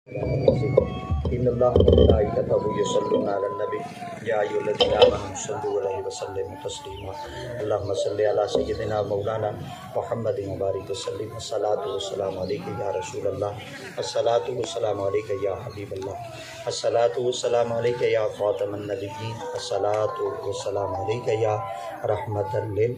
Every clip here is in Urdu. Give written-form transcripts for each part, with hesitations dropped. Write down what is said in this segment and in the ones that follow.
ان اللہ وملائکتہ یصلون علی النبی یا ایھا الذین آمنوا صلوا علیہ وسلموا تسلیما اللہم صلی علی سیدنا مولانا محمد مبارک وسلم الصلاۃ والسلام علیک یا رسول اللہ الصلاۃ والسلام علیک یا حبیب اللہ الصلاۃ والسلام علیک یا خاتم النبیین الصلاۃ والسلام علیک یا رحمۃ للعالمین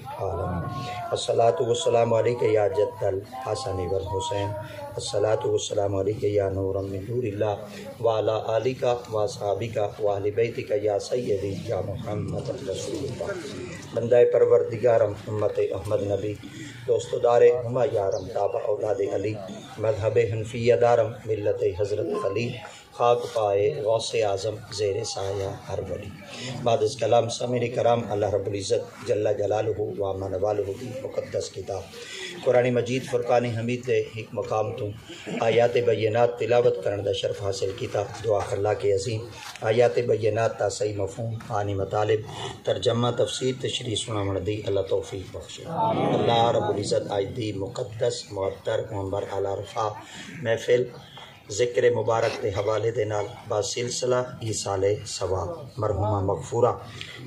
الصلاۃ والسلام علیک یا جد الحسن والحسین الصلاۃ والسلام علیک یا نور من نور اللہ وعلی آلک واصحابک واہل بیتک یا سیدی یا محمد رسول اللہ بندہ پروردگارم امت احمد نبی دوست دار ہما یارم تابع اولاد علی مذہب حنفیہ دارم ملت حضرت علی خاک پائے غوث اعظم زیر سایہ ہر ولی بعد از کلام سامعین کرام اللہ رب العزت جل جلالہ و عم نوالہ کی مقدس کتاب قرآن مجید فرقان حمید دے ایک مقام تو آیات بینات تلاوت کرن دا شرف حاصل کیتا دعا اللہ کے عظیم آیات بینات تا صحیح مفہوم معنی مطالب ترجمہ تفسیر تشریح سناون دی اللہ توفیق بخشے اللہ رب العزت آج دی مقدس معطر منبر اعلی رفع محفل ذکر مبارک دے حوالے دے نال با سلسلہ ایصال ثواب مرحومہ مغفورہ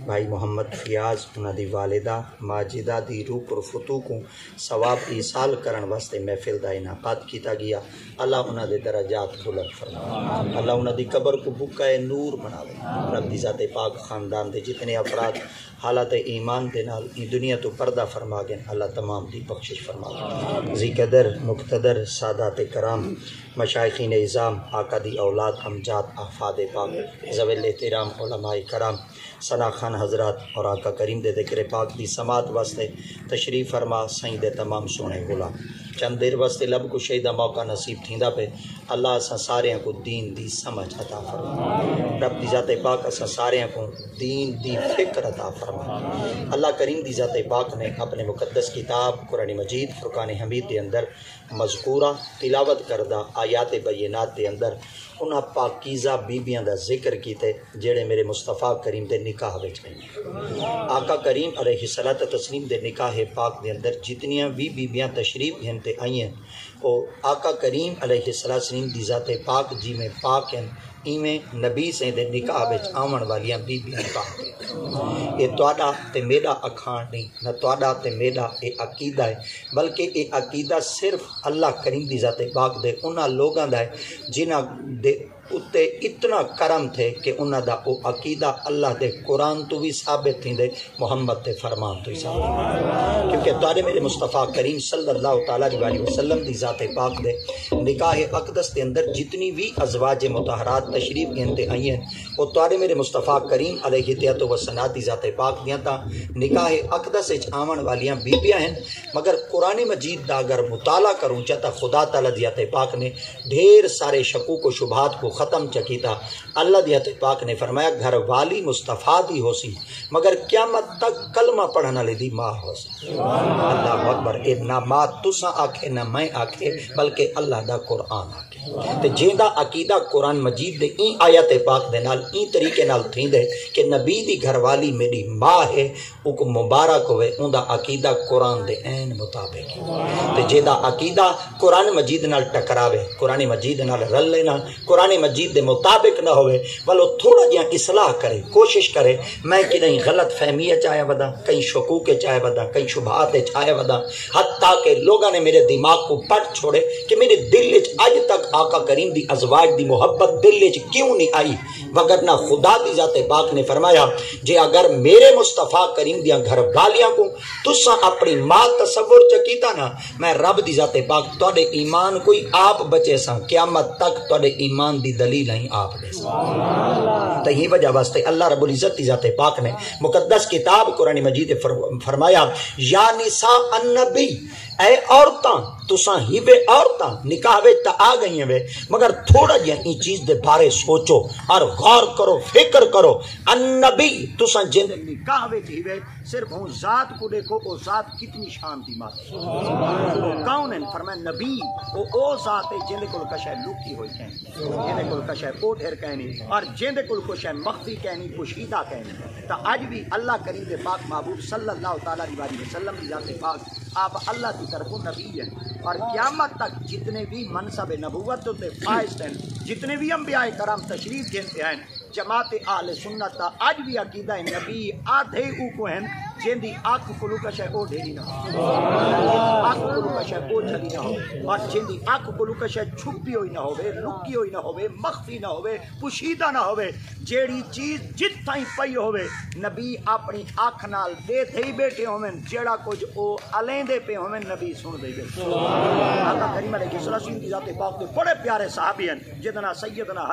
بھائی محمد فیاض انہاں دی والدہ ماجدہ دی روح پر فتو کو ثواب ایصال کرن واسطے محفل دا انعقاد کیتا گیا اللہ انہاں دے درجات بلند فرمائے اللہ انہاں دی قبر کو بکائے نور بناوے رب دی ذات پاک خاندان دے جتنے افراد حالت ایمان دے نال ان دنیا تو پردہ فرما گئے اللہ تمام دی بخشش فرما ذی قدر مقتدر سادات کرام مشائخین اعظام آقا دی اولاد امجاد احفاد پاک ذوی الاحترام علماء کرام ثنا خان حضرات اور آقا کریم دے ذکر پاک دی سماعت واسطے تشریف فرما سائیں دے تمام سونے غلام چند دیر واسطے لب کو شہیدہ موقع نصیب تھیندا پہ اللہ اساں سارے کو دین دی سمجھ عطا فرما رب دی ذات پاک اساں سارے کو دین دی فکر عطا فرما اللہ کریم دی ذات پاک نے اپنے مقدس کتاب قرآن مجید فرقان حمید دے اندر مذکورہ تلاوت کردہ آیات بینات دے اندر انہاں پاکیزہ بیبیاں دا ذکر کیتے جڑے میرے مصطفیٰ کریم دے نکاح وچ گئے آقا کریم علیہ الصلوۃ والتسلیم دے نکاح پاک دے اندر جتنیاں بھی بیبیاں تشریف گھنتے آئی ہیں وہ آقا کریم علیہ الصلوۃ والتسلیم دی ذات پاک جی میں پاک ہیں ایویں نبی سے دے نکاح وچ آون والیاں بیبیاں پاک ہیں یہ تواڈا تے میرا اکھان نہیں نہ تواڈا تے میرا یہ عقیدہ ہے بلکہ یہ عقیدہ صرف اللہ کریم دی ذات پاک دے انہاں لوگاں دا ہے جنہاں دے اتے اتنا کرم تھے کہ انہاں دا او عقیدہ اللہ دے قرآن تو بھی ثابت تھی دے محمد تے فرمان تو ہی ثابت کیونکہ تارے میرے مصطفیٰ کریم صلی اللہ تعالیٰ علیہ وسلم دی ذات پاک دے نکاح اقدس دے اندر جتنی بھی ازواج مطہرات تشریف گھنتے آئی ہیں وہ تارے میرے مصطفیٰ کریم علیہ الصلوۃ والسلام دی ذات پاک دیاں تا نکاح اقدس وچ آون والیاں بیبیاں ہیں مگر قرآن مجید دا اگر مطالعہ کروں چاہتا خدا تعالیٰ دی ذات پاک نے ڈھیر سارے شکوک و شبہات کو ختم چکیتا اللہ دی ذات پاک نے فرمایا گھر والی مصطفیٰ دی ہو سی مگر قیامت تک کلمہ پڑھنا لے دی ماں ہو سی اللہ اکبر اے نہ ماں تساں آکھے نہ میں آکھے بلکہ اللہ دا قرآن آکھے تے جیندا عقیدہ قرآن مجید دے این آیت پاک دے نال این طریقے نال تھیندے کہ نبی دی گھر والی میری ماں ہے او کو مبارک ہوئے اوندا عقیدہ قرآن دے عین مطابق تے جیندا عقیدہ قرآن مجید نال ٹکراوے قرآن مجید نال رل لینا قرآن مجید دے مطابق نہ ہوئے ولو تھوڑا جہاں اصلاح کرے کوشش کرے میں کہ نہیں غلط فہمی چاہے ودا کئی شکوک چاہے ودا کئی شبہات چاہے ودا حتیٰ کہ لوگاں نے میرے دماغ کو پٹ چھوڑے کہ میرے دل وچ اج تک آقا کریم دی ازواج دی محبت دل وچ کیوں نہیں آئی وگرنہ خدا دی ذات پاک نے فرمایا جے اگر میرے مصطفیٰ کریم دیاں گھر والیاں کو تساں اپنی ماں تصور چکیتا نا میں رب دی ذات پاک تواڈے ایمان کوئی آپ بچے سا قیامت تک تواڈے ایمان دی دلیل ہیں آپ دے سا تو یہ وجہ واسطے اللہ رب العزت دی ذات پاک نے مقدس کتاب قرآن مجید فرمایا یا نساء النبی اے عورتاں تساں ہی بے عورتاں نکاح وچ تا آ گئی ہیں مگر تھوڑا جہا این چیز دے بارے سوچو اور غور کرو فکر کرو النبی تساں جن نکاح وچ ہی صرف ہوں ذات کو دیکھو وہ ذات کتنی شان دی مات کون ہیں فرمایا نبی او ذات ہے جن کول کشے لکی ہوئی کہنی جن کول کشے کوٹھر کہنی اور جن کول کشے مخفی کہنی پوشیدہ کہنی تا اج بھی اللہ کریم دے پاک محبوب صلی اللہ تعالی علیہ وسلم دی ذات پاک آپ اللہ کی طرف نبی ہیں اور قیامت تک جتنے بھی منصب نبوت تے فائز ہیں، جتنے بھی انبیاء کرام تشریف گھنتے ہیں، جماعت اہل سنت کا اج بھی عقیدہ ہے نبی آدھے او کو ہیں جن دی آنکھ کلو کش ہے او ڈھیری نہ ہو، آنکھ کلو کش ہے او جھلی نہ ہو، اور جن دی آنکھ کلو کش ہے چھپی ہوئی نہ ہوئے، لکی ہوئی نہ ہوئے، مخفی نہ ہوئے، پوشیدہ نہ ہوئے، جیڑی چیز جت تائیں پئی ہوئے نبی اپنی آنکھ نال دے ہی بیٹھے ہوئے، جیڑا کچھ او علیندے پہ ہوئے نبی سن دے بیٹھے۔ آقا کریم علیہ السلام کی ذات پاک کے بڑے پیارے صحابی ہیں جدنا سیدنا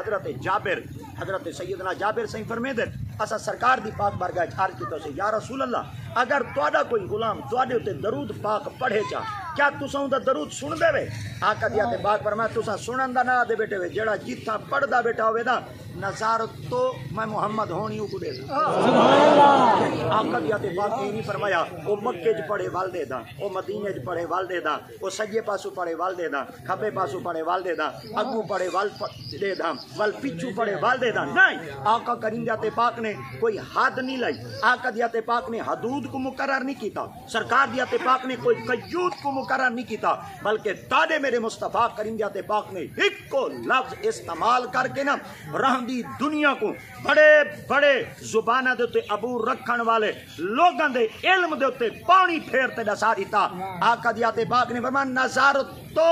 حضرت سیدنا جابر سے فرمے دے اسا سرکار دی پاک بارگاہ عرض کیتا سے یا رسول اللہ اگر تہاڈا کوئی غلام تہاڈے تے درود پاک پڑھے چا کیا تساں اوندا درود سن دے وے؟ آقا دی تے پاک فرمایا تساں سنن دا نہ دے بیٹھے وے، جڑا جتھا پڑھدا بیٹھا ہوے نا نظارت تو میں محمد ہونی کو دے دا سبحان اللہ۔ آقا دی تے پاک نے نہیں فرمایا او مکے وچ پڑھے ول دے دا، او مدینے وچ پڑھے ول دے دا، او سجے پاسو پڑھے ول دے دا، کھبے پاسو پڑھے ول دے دا، اگوں پڑھے ول دے دا، ول پیچھے پڑھے ول دے دا، نہیں۔ آقا کریم دی پاک نے کوئی حد نہیں لائی، آقا دی تے پاک نے حدود کو مقرر نہیں کیتا، سرکار دی تے پاک نے کوئی قیود کو مقرر نہیں کیتا، بلکہ تاڑے میرے مصطفیٰ کریم دی پاک نے ایک کو لفظ استعمال کر کے نا رہندی دنیا کو بڑے بڑے زبانہ دے تے عبور رکھن والے لوگاں دے علم دے تے پانی پھیر تے دسا دیتا۔ آقا دی تے پاک نے فرمایا نظارت تو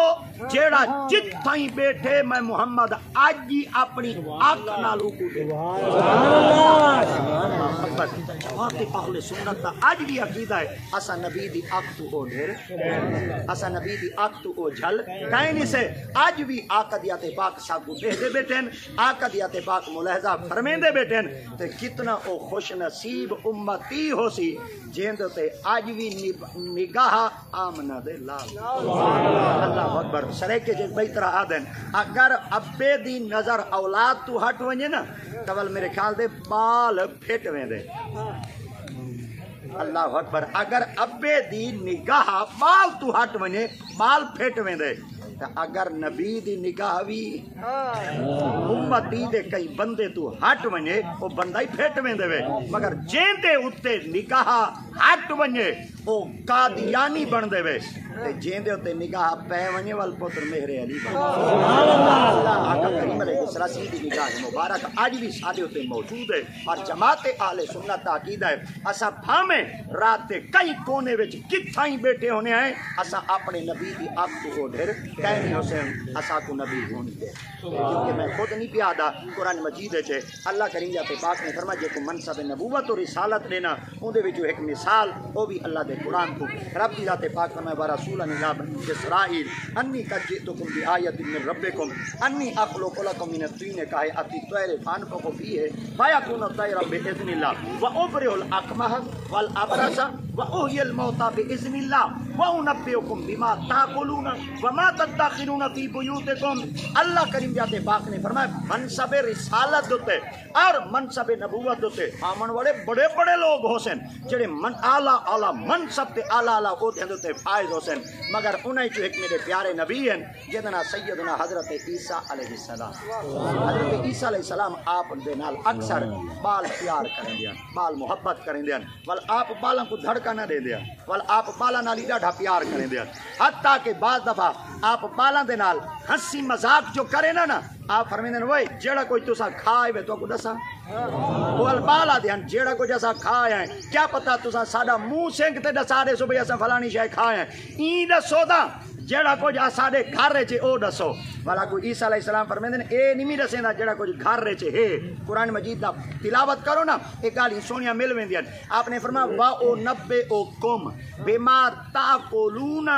جیڑا جت تھائیں بیٹھے میں محمد آج ہی اپنی آنکھ نال کو دے اہل سنت دا اج بھی عقیدہ ہے اسا نبی دی آنکھ تو او ڈھیر اسا نبی دی آنکھ تو او جھل کہیں سے اج بھی آقا دی تے پاک ساگو بیٹھے بیٹھے آقا دی تے پاک ملاحظہ فرمیندے بیٹھے تے کتنا او خوش نصیب امتی ہو سی جیند تے اج بھی نگاہ آمنہ دے لال اللہ اکبر سریکے جس بئی طرح آدن اگر ابے دی نظر اولاد تو ہٹ ونجے نا تول میرے خیال دے بال پھٹ ویندے اللہ اکبر اگر ابے دی نگاہ بال تو ہٹ ونجے بال پھٹ ویندے اگر نبی دی نگاہ بھی امتی دے کئی بندے تو ہٹ ونجے وہ بندہ ہی پھٹ ویندے وے مگر جین دے اتے نگاہ ہٹ ونجے وہ قادیانی بن دے وے جین دے اتے نگاہ پہ ونجے وال پتر مہر علی بن آقا کریم علیہ السلام دی نگاہ مبارک آج بھی سادے اتے موجود ہے اور جماعت اہل سنت عقیدہ ہے اسا بھامے رات دے کئی کونے وچ کتھائیں بیٹھے ہونے آئے اسا اپنے نبی دی آنکھ تو اوڈھر کہنی حسین اسا کو نبی ہونی دے کیونکہ میں خود نہیں پیادا قرآن مجید ہے اللہ کریم جاتے پاک نے فرمایا جے کو منصب نبوت اور رسالت لینا اون دے وچ ایک مثال وہ بھی اللہ دے قرآن کو رب دی ذات پاک فرمایا ورسولا الی بنی اسرائیل انی قد جئتکم بآیۃ من ربکم انی اخلق لکم من الطین کہیئۃ الطیر فانفخ فیہ فیکون طیرا باذن اللہ وابرئ الاکمہ والابرص واحیی الموتى باذن اللہ وانبئکم بما تاکلون وما تدخرون فی بیوتکم اللہ کریم جاتے پاک نے فرمایا منصب رسالت دوتے اور منصب نبوت دوتے آمن والے بڑے بڑے لوگ حسین جڑے اعلیٰ اعلیٰ منصب تے اعلیٰ اعلیٰ عہدے دوتے فائز حسین مگر انہیں جو ایک میرے پیارے نبی ہیں جدنا سیدنا حضرت عیسیٰ علیہ السلام حضرت عیسیٰ علیہ السلام آپ دے نال اکثر بال پیار کریں دیا بال محبت کریں دیا ول آپ بالاں کو دھڑکا نہ دے دیا ول آپ بالاں نال ڈاڈھا پیار کریں دیا حتیٰ کہ بعض دفعہ آپ بالاں دے نال ہنسی مذاق جو کرے نا آپ فرمیندے نے وے جیڑا کوئی تسا کھائے وے تو کو دسا وہ بالا دیان جیڑا کوئی جیسا کھائے ہیں کیا پتا تسا ساڈا منہ سنگ تے دسا دے سو بھئی اساں فلانی شے کھائے ہیں این دسو دا جیڑا کچھ ساڈے گھر رچ او دسو والا کوئی عیسیٰ علیہ السلام فرمیندے نے اے نہیں دسیندا جیڑا کچھ گھر رچ ہے قرآن مجید دا تلاوت کرو نا ایک گل سونیاں مل ویندیاں آپ نے فرمایا وا او نبے او قوم بما تاکلون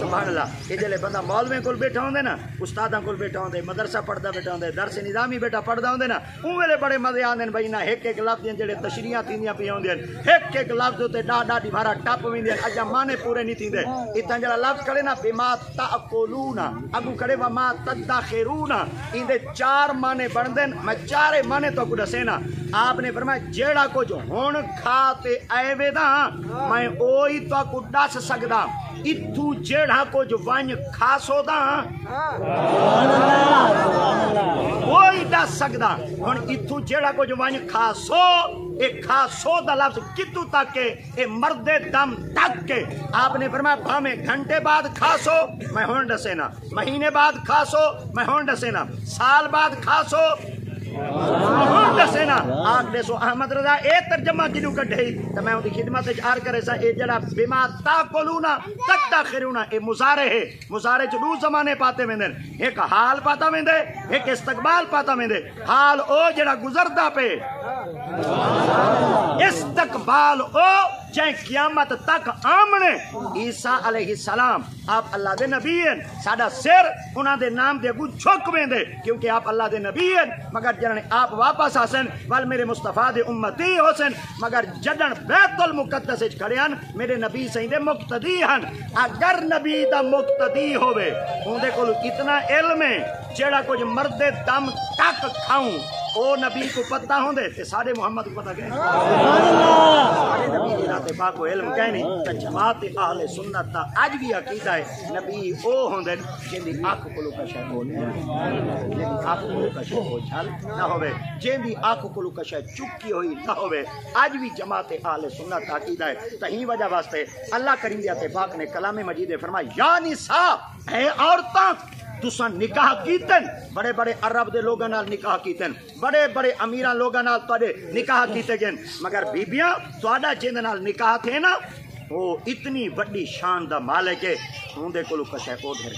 سبحان اللہ یہ جلے بندہ مولوی کول بیٹھا ہوندے نا استاداں کول بیٹھا ہوندے مدرسہ پڑھدا بیٹھا ہوندے درس نظامی بیٹا پڑھدا ہوندے نا اون ویلے بڑے مزے آندے بھئی نا ایک ایک لفظ جڑے تشریحاں تھیندیاں پئی ہوندیاں ایک ایک لفظ تے ڈاڈا دی بھارا ٹپ ویندیاں اجا مانے پورے نہیں تھیندے اتنا جڑا لفظ کھڑے نا بما تاکلون اگو کھڑے وما تدخرون این دے چار معنی بندے میں چارے معنی تو کو دسینا آپ نے فرمایا جیڑا کچھ ہن کھا تے آئے وے دا میں اوہی تو کو دس سکدا اتھو جیڑا کچھ ونج کھا سو دا وہی دس سکدا ہن اتھوں جیڑا کچھ ون کھاسو اے کھاسو دا لفظ کتوں تک ہے اے مرد دم تک کے آپ نے فرمایا بھامے گھنٹے بعد کھاسو میں ہن دسے نا مہینے بعد کھاسو میں ہن دسے نا سال بعد کھاسو ہن دسے نا آگ دے سو احمد رضا اے ترجمہ کیوں کڈھئی تے میں اودی خدمت وچ عرض کرے سا اے جڑا بما تاکلون تاخرون اے مضارع ہے مضارع چ دو زمانے پاتے ویندے ایک حال پاتا ویندے ایک استقبال پاتا ویندے حال او جڑا گزردا پے استقبال او جائیں قیامت تک آمنے عیسیٰ علیہ السلام آپ اللہ دے نبی ہیں ساڈا سر انہاں دے نام دے اگوں جھک ویندے کیونکہ آپ اللہ دے نبی ہیں مگر جڑن آپ واپس آسن ول میرے مصطفیٰ دے امتی ہوسن مگر جڑن بیت المقدس وچ کھڑے ہن میرے نبی سائیں دے مقتدی ہن اگر نبی دا مقتدی ہوے اون دے کول اتنا علم ہے جیڑا کچھ مرد دم تک کھاؤں او نبی کو پتہ ہوندے تے ساڈے محمد کو پتہ کہ ساڈے نبی دی ذات پاک کو علم کہنے تے جماعت اہل سنت دا اج بھی عقیدہ ہے نبی او ہوندے جن دی اکھ کولو کشے بولے جن دی اکھ کولو کشے چھل نہ ہوے جن دی اکھ کولو کشے چکی ہوئی نہ ہوے اج بھی جماعت اہل سنت دا عقیدہ ہے تہیں وجہ واسطے اللہ کریم دی ذات پاک نے کلام مجید میں فرمایا یا نساء اے عورتاں تساں نکاح کیتن بڑے بڑے عرب دے لوگاں نال نکاح کیتن بڑے بڑے امیراں لوگاں نال تواڈے نکاح کیتے گئے مگر بیبیاں تواڈا جن نال نکاح تھے نا وہ اتنی بڑی شان دا مالک ہے اون دے کولو کشے کو دھر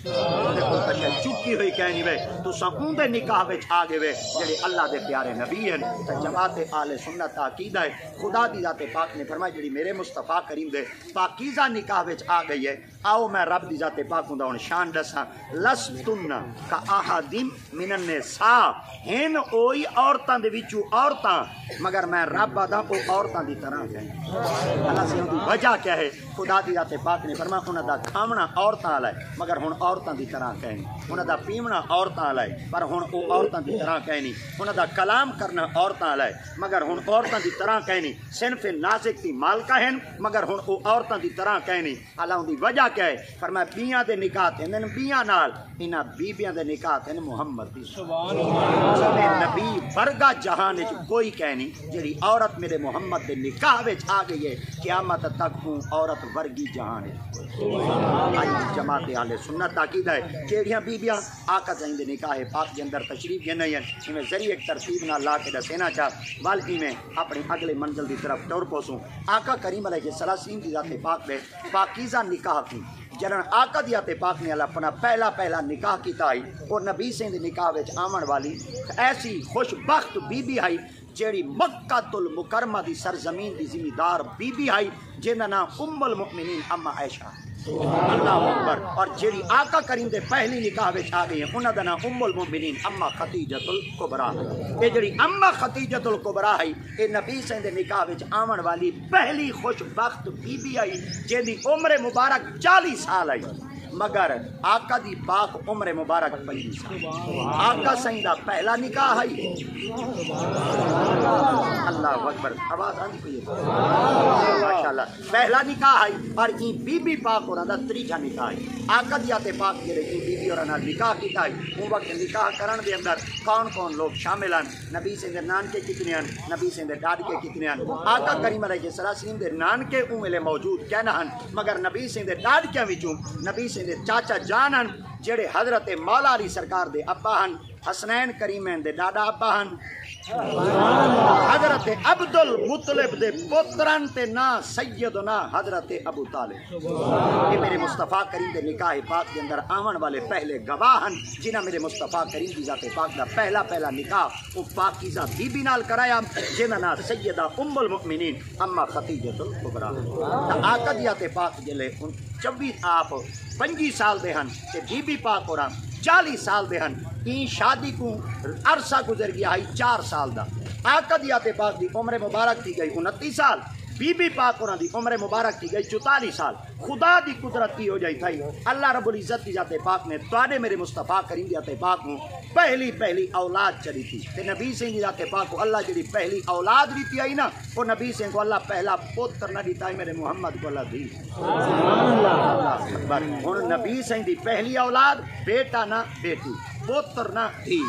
اون دے کولو کشے چکی ہوئی کہنی وے تساں اون دے نکاح وچ آ گئے وے جڑے اللہ دے پیارے نبی ہیں تے جماعت اہل سنت دا عقیدہ ہے خدا دی ذات پاک نے فرمایا جڑی میرے مصطفیٰ کریم دے پاکیزہ نکاح وچ آ گئی ہے آؤ میں رب دی ذات پاک ہوندا ہن شان دساں لستن کا احدم من النساء ہن اوہی عورتاں دے وچوں عورتاں مگر میں رب آدا او عورتاں دی طرح کہیں اللہ سے دی وجہ کیا ہے خدا دی ذات پاک نے فرمایا انہاں دا کھاونا عورتاں والا ہے مگر ہن عورتاں دی طرح کہیں انہاں دا پیونا عورتاں والا ہے پر ہن او عورتاں دی طرح کہیں انہاں دا کلام کرنا عورتاں والا ہے مگر ہن عورتاں دی طرح کہیں صنف نازک دی مالکہ ہیں مگر ہن او عورتاں دی طرح کہیں اللہ دی وجہ کیا ہے فرمایا بیاں دے نکاح تے بیاں نال انہاں بیبیاں دے نکاح تے محمد دی سبحان اللہ نبی ورگا جہان وچ کوئی کہہ نہیں جڑی عورت میرے محمد دے نکاح وچ آ گئی ہے قیامت تک ہوں عورت ورگی جہان ہے جماعت اہل سنت دا عقیدہ ہے جیڑیاں بیبیاں آقا جائیں دے نکاح پاک دے اندر تشریف گئے نہیں ہیں میں ذریعے ایک ترتیب نہ لا کے دسینا چاہ بلکہ میں اپنی اگلے منزل دی طرف ٹور پہنچوں آقا کریم علیہ السلام دی ذات پاک نے پاکیزہ نکاح کی جنہاں آقا دی ذات پاک نے اللہ اپنا پہلا نکاح کیتا ہے اور نبی سے دی نکاح وچ آمن والی ایسی خوش بخت بی بی ہے جیڑی مکہ المکرمہ دی سرزمین دی ذمہ دار بی بی ہے جن دا نام ام المؤمنین اما عائشہ اللہ اکبر اور جیڑی آقا کریم دے پہلی نکاح وچ آ گئی ہیں انہاں دا نام ام المؤمنین اما خدیجۃ الکبریٰ اے جیڑی اما خدیجۃ الکبریٰ ہے اے نبی سے دے نکاح وچ آون والی پہلی خوش بخت بی بی ہے جن دی عمر مبارک 40 سال ہے مگر آقا دی پاک عمر مبارک 25 سال آقا سائیں دا پہلا نکاح ہے اللہ اکبر آواز آندی کوئی ماشاءاللہ پہلا نکاح ہے اور یہ بی بی پاک اور دا تیجا نکاح ہے آقا دی ذات پاک جڑے بی بی اور نال نکاح کیتا ہے وہ وقت نکاح کرن دے اندر کون لوگ شامل ہیں نبی سے دے نانکے کتنے ہیں نبی سے دے ڈاڈکے کتنے ہیں آقا کریم علیہ السلام دے نانکے اوملے موجود کہنا ہیں مگر نبی سے دے ڈاڈکیاں وچوں نبی سے دے چاچا جان ہیں جڑے حضرت مولا علی سرکار دے ابا ہیں حسنین کریمین دے ڈاڈا ابا ہیں حضرت عبد المطلب دے پتران تے نا سیدنا حضرت ابو طالب یہ میرے مصطفیٰ کریم دے نکاح پاک کے اندر آون والے پہلے گواہ ہیں جنہاں میرے مصطفیٰ کریم دی ذات پاک دا پہلا نکاح وہ پاکیزہ بی بی نال کرایا جنہاں نا سیدہ ام المؤمنین اما خدیجۃ الکبریٰ آقا دی ذات پاک جلے 24 آپ 25 سال دے ہن تے بی بی پاک اور 40 سال دے ہن این شادی کو عرصہ گزر گیا ہے 4 سال دا آقا دی ذات پاک دی عمر مبارک تھی گئی 29 سال بی بی پاک اور دی عمر مبارک تھی گئی 44 سال خدا دی قدرت کی ہو جائی تھی اللہ رب العزت دی ذات پاک نے تواڈے میرے مصطفیٰ کریم دی ذات پاک کو پہلی اولاد چلی تھی تے نبی سے دی ذات پاک کو اللہ جڑی پہلی اولاد دیتی آئی نا وہ نبی سے کو اللہ پہلا پتر نہ دیتا ہے میرے محمد کو اللہ دی سبحان اللہ اکبر ہن نبی سے دی پہلی اولاد بیٹا نہ بیٹی پوتر نہ تھی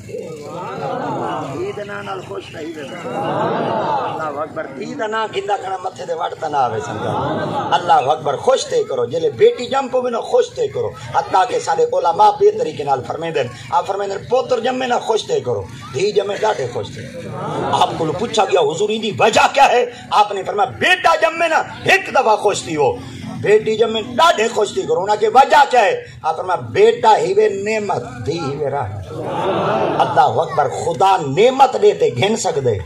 دھی نا نال خوش نہیں وے اللہ اکبر دھی دا نا گندا کنا متھے دے وڑتا نہ آوے سمجھا اللہ اکبر خوش تے کرو جلے بیٹی جم پو بھی نہ خوش تے کرو حتیٰ کہ سارے علماء بے طریقے نال فرمیندن آپ فرمیندن پوتر جمے نہ خوش تے کرو دھی جمے ڈاٹے خوش تے آپ کو پوچھا گیا حضور دی وجہ کیا ہے آپ نے فرمایا بیٹا جمے نہ ایک دفعہ خوش تھی ہو بیٹی جب میں ڈاڑھے خوش تھی کروں نا کہ وجہ کیا ہے آپ فرمایا بیٹا ہی وے نعمت دی ہی وے رحمت اللہ اکبر خدا نعمت دیتے گھن سکدے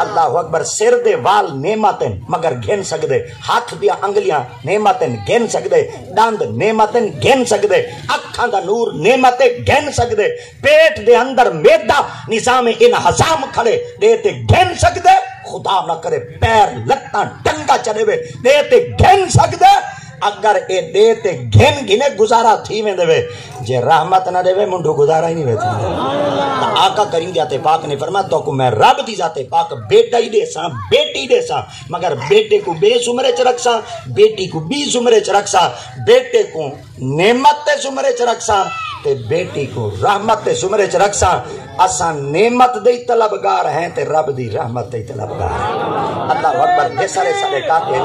اللہ اکبر سر دے وال نعمتیں مگر گھن سکدے ہاتھ دیا انگلیاں نعمتیں گھن سکدے دند نعمتیں گھن سکدے اکھاں دا نور نعمتیں گھن سکدے پیٹ دے اندر میدا نظام انہضام کھڑے دیتے گھن سکدے خدا نہ کرے پیر لتاں ڈنگا چلے وے دیتے گھن سکدے اگر اے دیتے گھن گھنے گزارا تھی میں دے جے رحمت نہ دے منڈو گزارا ہی نہیں رہتا آقا کریم ذات پاک نے فرمایا تو کو میں رب دی ذات پاک بیٹا ہی دے ساں بیٹی دے ساں مگر بیٹے کو بے زمرے چ رکھ ساں بیٹی کو بی زمرے چ رکھ ساں بیٹے کو نعمت تے زمرے چ رکھ ساں تے بیٹی کو رحمت تے زمرے چ رکھ ساں اساں نعمت دے طلبگار ہیں تے رب دی رحمت دے طلبگار ہیں اللہ اکبر دے سارے سارے کاتے